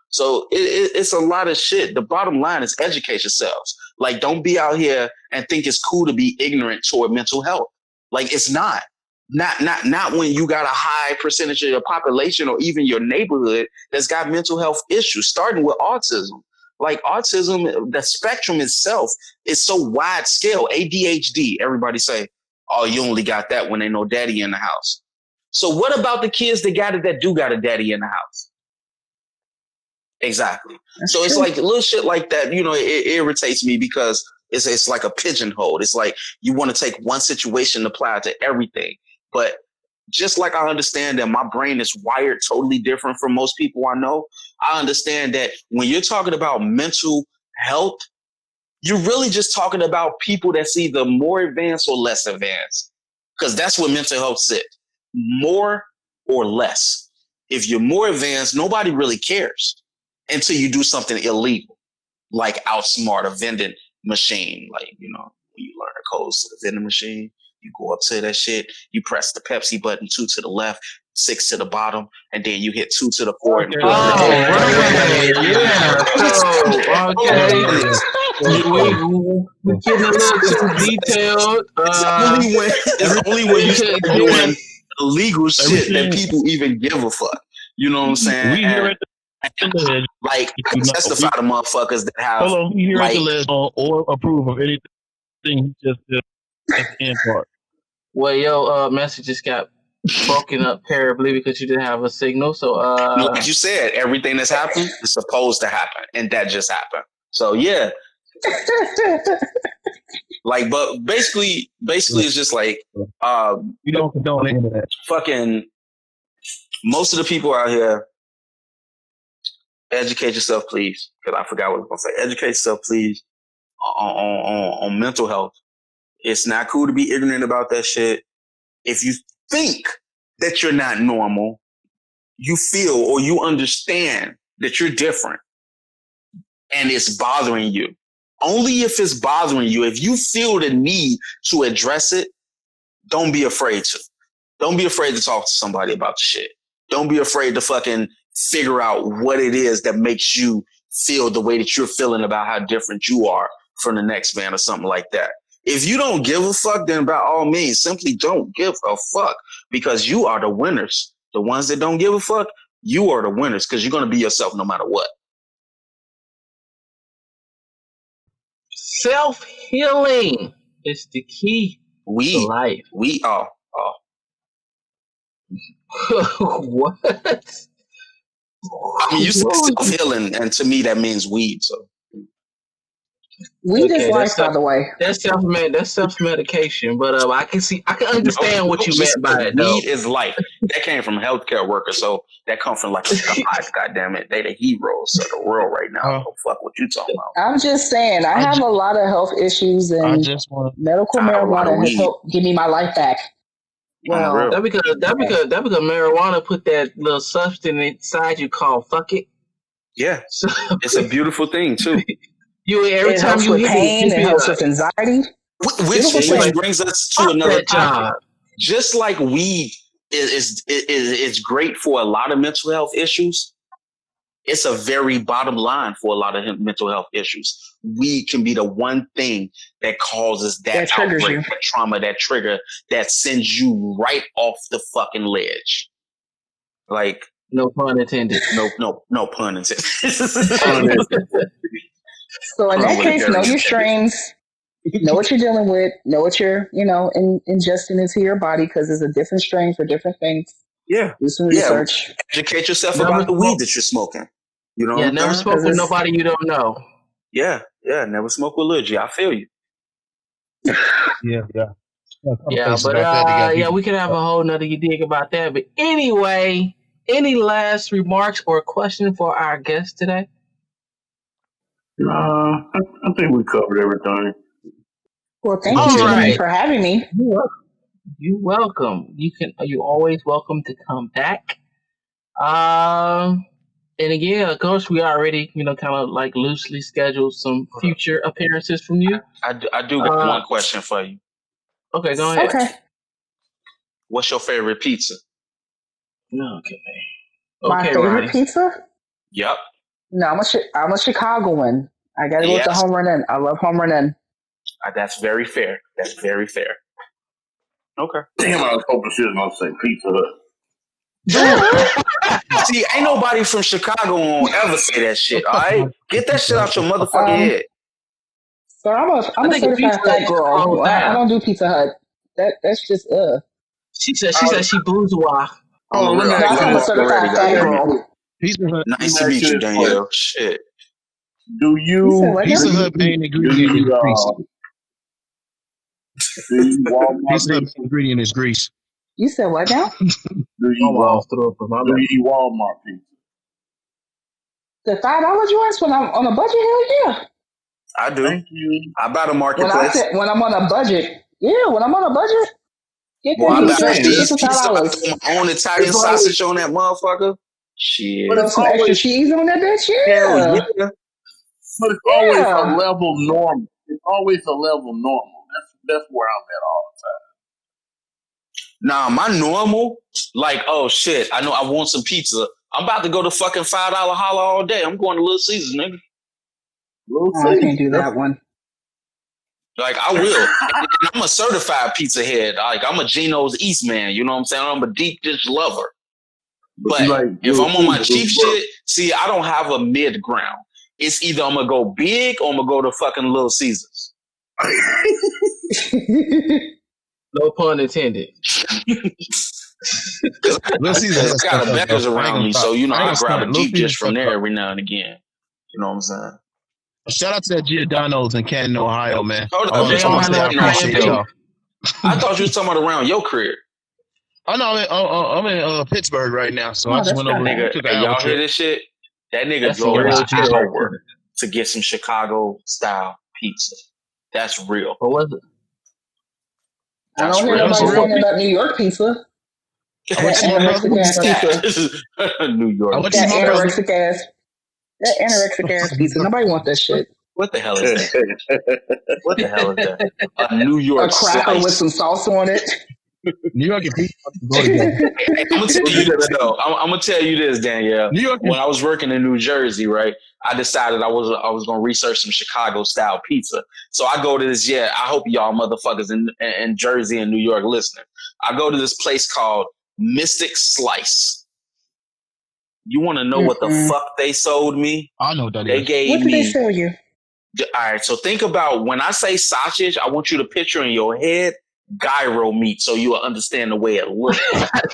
So it's a lot of shit. The bottom line is educate yourselves. Like, don't be out here and think it's cool to be ignorant toward mental health. Like, it's not. Not when you got a high percentage of your population or even your neighborhood that's got mental health issues, starting with autism. Like, autism, the spectrum itself is so wide scale. ADHD, everybody say, oh, you only got that when ain't no daddy in the house. So what about the kids that got it that do got a daddy in the house? Exactly. That's So it's true. like little shit like that, it irritates me because it's like a pigeonhole. It's like you want to take one situation and apply it to everything. But just like I understand that my brain is wired totally different from most people I know, I understand that when you're talking about mental health, you're really just talking about people that's either more advanced or less advanced. Because that's what mental health sits. More or less. If you're more advanced, nobody really cares until you do something illegal, like outsmart a vending machine. Like, when you learn the codes to the vending machine, you go up to that shit, you press the Pepsi button, 2 to the left, 6 to the bottom, and then you hit 2 to the 4 and Okay, 4 to the Oh, head. right. Yeah. So, okay. We getting a little too detailed. It's only when you start doing illegal shit that everything people even give a fuck. You know what I'm saying? we here And, at the ledge. like, I You can know, testify to motherfuckers that have, hold on, we here at the like, ledge or approve of anything he just did at the end part. Well, your message just got broken up terribly because you didn't have a signal. So, like you said, everything that's happened is supposed to happen, and that just happened. So yeah, like, but basically, it's just like, We don't condone any of that. fucking most of the people out here, educate yourself, please, because I forgot what I was gonna say. Educate yourself, please, on mental health. It's not cool to be ignorant about that shit. If you think that you're not normal, you feel or you understand that you're different and it's bothering you. Only if it's bothering you, if you feel the need to address it, don't be afraid to. Don't be afraid to talk to somebody about the shit. Don't be afraid to fucking figure out what it is that makes you feel the way that you're feeling about how different you are from the next man or something like that. If you don't give a fuck, then by all means, simply don't give a fuck, because you are the winners. The ones that don't give a fuck, you are the winners, because you're going to be yourself no matter what. self-healing is the key to life. What? I mean, you said self-healing, and to me that means weed. So Weed is life, by the way. That's self-medication, but I can understand what you meant by it. Weed is life. That came from healthcare workers, so that comes from like a God damn it, they the heroes of the world right now. So fuck what you talking about. I'm just saying, I have a lot of health issues, and medical marijuana has helped give me my life back. Well, that because marijuana put that little substance inside you called fuck it. Yeah, so, it's a beautiful thing too. Every time helps you with hit pain, it helps with anxiety. Which brings us to another topic. Just like weed is great for a lot of mental health issues, it's a very bottom line for a lot of mental health issues. Weed can be the one thing that causes that outbreak, that trauma, that trigger, that sends you right off the fucking ledge. Like, no pun intended. No pun intended. So in that case, know your strains, know what you're dealing with, know what you're, ingesting into your body, because there's a different strain for different things. Yeah. Do some research. Educate yourself about the weed that you're smoking. You know, never smoke with nobody you don't know. Yeah, never smoke with Lil G. I feel you. Yeah. But we can have a whole nother dig about that. But anyway, any last remarks or question for our guest today? I think we covered everything. Well, thank you, gentlemen, for having me. You're welcome. You're always welcome to come back. And again, of course, we already, kind of like loosely scheduled some future appearances from you. I do got one question for you. Okay, go ahead. Okay. What's your favorite pizza? Okay. My favorite pizza? Yep. No, I'm a Chicagoan. I gotta go with the Home Run Inn. I love Home Run Inn. That's very fair. Okay. Damn, I was hoping she was gonna say Pizza Hut. See, ain't nobody from Chicago won't ever say that shit. All right, get that shit out your motherfucking head. So I'm a certified fat girl. I don't do Pizza Hut. That's just She said she bourgeois. I'm a certified fat girl. Pizza Hut. Nice to Let me meet ask you, you this Danielle. Shit. Do You said you what Pizza now? Hut main ingredient is grease. do you Walmart Pizza Hut main pizza? ingredient is grease. You said what now? Do My you mom's threw up in my do mouth. you eat Walmart pizza? The $5 joints when I'm on a budget? Hell yeah. I do. Thank you. I buy the When I marketplace. said when I'm on a budget, yeah. When I'm on a budget, get Well, that I I'm buy just pizza, saying, pizza cheese for pizza. I $5. put my own Italian it's always, sausage on that motherfucker. but Shit. Throw it's some extra always, cheese on that bitch. Hell Yeah, yeah. but it's always a yeah. level normal. It's always a level normal. That's where I'm at all the time. Nah, my normal, like, oh shit, I know I want some pizza. I'm about to go to fucking $5 holla all day. I'm going to Little Caesars, nigga. We'll Oh, I see. can't do that one. Like, I will. And I'm a certified pizza head. Like, I'm a Geno's East man. You know what I'm saying? I'm a deep dish lover. But you But like if Little I'm on my Caesars, cheap shit, see, I don't have a mid ground. It's either I'm going to go big or I'm going to go to fucking Little Caesars. No pun intended. Little Caesar has I got stuff a though. beggars I ain't around gonna me. stop. So, you know, I ain't I gonna grab stop. a Little deep Caesar dish from stuff there though. every now and again. You know what I'm saying? Shout out to that Giordano's in Canton, Ohio, man. Hold I up, want They to don't bitch. I have say no I Italian appreciate too. y'all. I thought you was talking about around your crib. Oh no, I'm in Pittsburgh right now, so I Oh, just that's went not over, bad. Nigga, took an hey, hour y'all hear trip. this shit? That nigga That's some drove real an shit right hour there. to get some Chicago style pizza. That's real. What was it? I That's don't hear That real. was nobody some real saying that pizza. about New York pizza. I went That to see my brother. anorexic Who's ass pizza. that? New I York went to see That pizza. my brother. anorexic ass. That anorexic ass pizza. Nobody want that shit. What the hell is that? What the hell is that? A New A York cracker with slice. some sauce on it. New York and pizza go together. Hey, I'm gonna tell you this though. I'm gonna tell you this, Danielle. New York When is I was working in New Jersey, right, I decided I was gonna research some Chicago style pizza. So I go to this. Yeah, I hope y'all motherfuckers in Jersey and New York listening. I go to this place called Mystic Slice. You want to know what the Mm-mm. fuck they sold me? I know what that They is. gave What did they me. sell you? All right, so think about when I say sausage, I want you to picture in your head gyro meat so you'll understand the way it looks.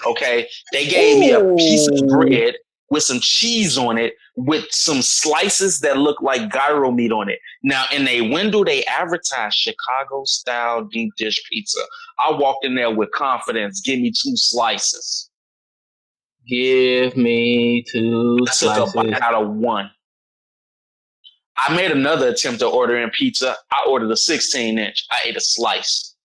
Okay? They gave me a piece of Ooh. bread with some cheese on it, with some slices that look like gyro meat on it. Now, in a window, they advertise Chicago style deep dish pizza. I walked in there with confidence. Give me 2 slices. Give me 2 I took a slices. bite out of one. I made another attempt to order in pizza. I ordered a 16-inch. I ate a slice.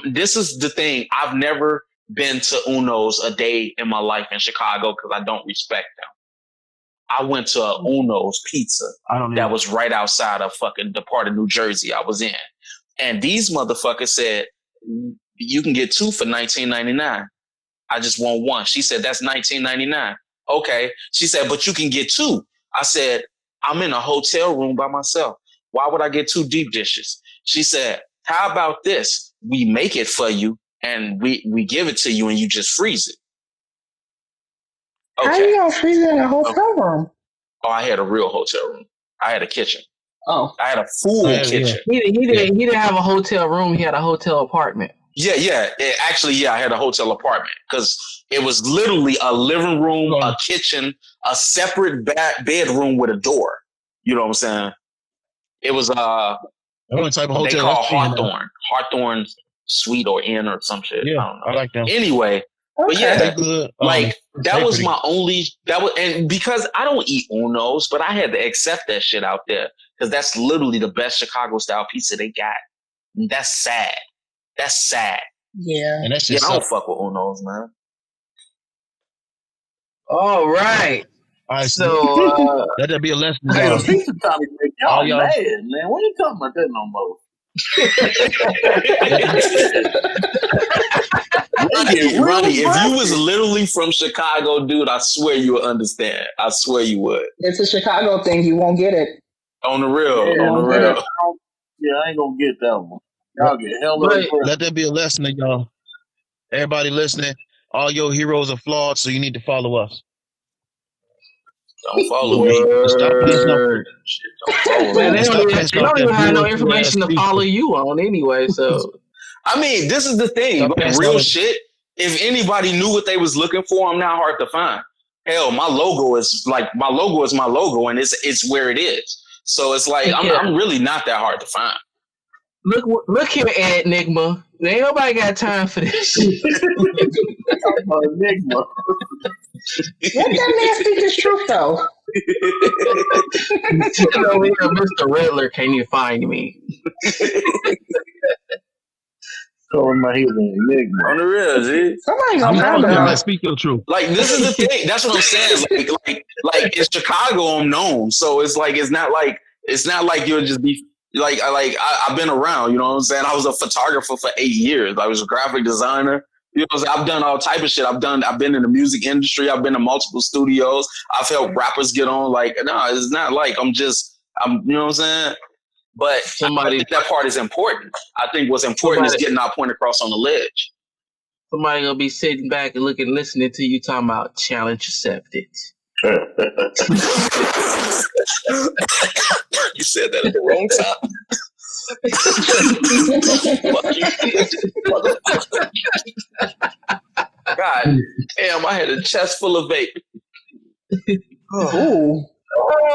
This is the thing. I've never been to Uno's a day in my life in Chicago because I don't respect them. I went to a Uno's Pizza I don't that know. was right outside of fucking the part of New Jersey I was in. And these motherfuckers said, you can get 2 for $19.99. I just want one. She said, that's $19.99. Okay. She said, but you can get 2. I said, I'm in a hotel room by myself. Why would I get 2 deep dishes? She said, how about this? We make it for you and we give it to you and you just freeze it. How Okay. you gonna freeze it in a hotel room? Oh, I had a real hotel room. I had a kitchen. Oh. I had a full kitchen. He didn't have a hotel room. He had a hotel apartment. Yeah. Actually, I had a hotel apartment because it was literally a living room, a kitchen, a separate bedroom with a door. You know what I'm saying? It was What type of what they hotel call that's staying at? Hawthorne Suite or Inn or some shit. Yeah, I don't know. I like them. Anyway, but Okay. yeah, They good. like that they was pretty- my only and because I don't eat Uno's, but I had to accept that shit out there because that's literally the best Chicago style pizza they got. And that's sad. That's sad. Yeah. And that's Yeah, just I don't fuck with Uno's, man. All right. all right. So Let that be a lesson, Hey, y'all. the pizza trying to make All y'all y'all. mad, man. We ain't talking about that no more. Ronnie, if you was literally from Chicago, dude, I swear you would understand. I swear you would. It's a Chicago thing. You won't get it. On the real. Yeah, On the Won't get real. it. I ain't gonna get that one. Y'all get hella But- impressed. Let that be a lesson to y'all. Everybody listening, all your heroes are flawed, so you need to follow us. Don't follow me. Stop pissing off. Word. Don't follow Man, me. they Stop don't pissing even, off that have no bullshit information ass to follow pizza. you on anyway. So I mean, this is the thing. Stop Like, passing real all that. shit. If anybody knew what they was looking for, I'm not hard to find. hell, my logo is my logo, and it's where it is. So it's like I'm really not that hard to find. Look here, Enigma. Ain't nobody got time for this. Enigma. What that man speak is truth though. Sitting over here, Mr. Riddler, can you find me? Calling my head an enigma. On the real, G. Somebody gonna find Yeah, out. speak your truth. Like this is the thing. That's what I'm saying. Like in Chicago, I'm known. So it's not like you'll just be I've been around. You know what I'm saying? I was a photographer for 8 years. I was a graphic designer. You know what I'm saying? I've done all type of shit. I've been in the music industry. I've been in multiple studios. I've helped rappers get on. Like, no, it's not like I'm you know what I'm saying? But I think that part is important. I think what's important is getting our point across on the ledge. Somebody gonna be sitting back and listening to you talking about challenge accepted. You said that at the wrong time. God damn, I had a chest full of vape. Ooh.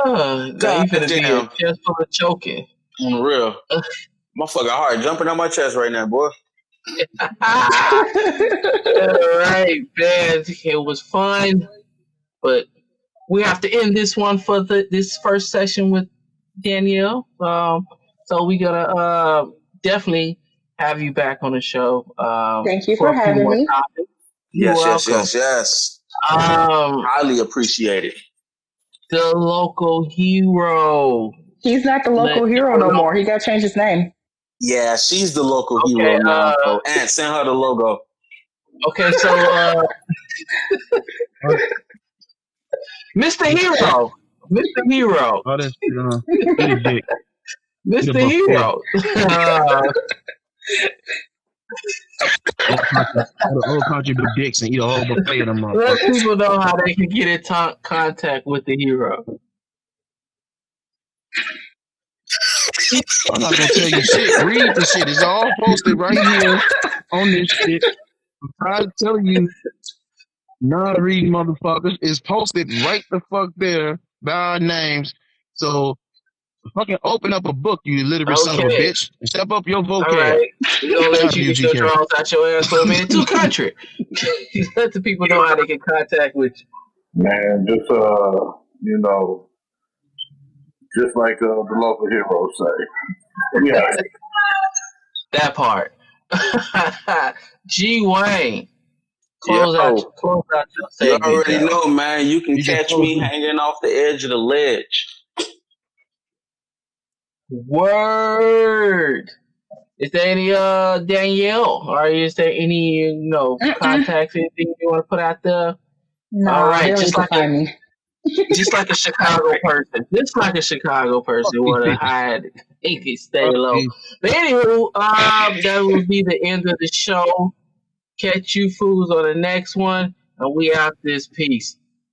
God, you finna be a chest full of choking. On the real. Motherfucking heart jumping out my chest right now, boy. All right, man. It was fun, but we have to end this one for this first session with Danielle. So we're gonna definitely have you back on the show. Thank you for having me. Yes. Highly appreciated. The local hero. He's not the local hero no more. He got to change his name. Yeah, she's the local hero now. And send her the logo. Okay, so Mr. Hero. Mr. Hero. Oh, that's dick. Mr. Hero. Old country with dicks and eat a whole buffet of them. Let people know how they can get in contact with the hero. I'm not gonna tell you shit. Read the shit. It's all posted right here on this shit. I'm trying to tell you, non-reading motherfuckers. It's posted right the fuck there by our names. So fucking open up a book, you literary son of a bitch, and step up your vocab. All right. We're gonna let you get your drawings out your ass for a minute. To country. Let the people know how they can contact with you. Man, just you know, just like the local heroes say. Yeah. That part. G Wayne. Close out your segment. You already know, man. You can catch me hanging off the edge of the ledge. Word. Is there any Danielle, or is there any contacts, anything you want to put out there? No, all right, just like a Chicago person. Just like a Chicago person who want to hide, stay low. But anywho, that will be the end of the show. Catch you fools on the next one, and we out this piece.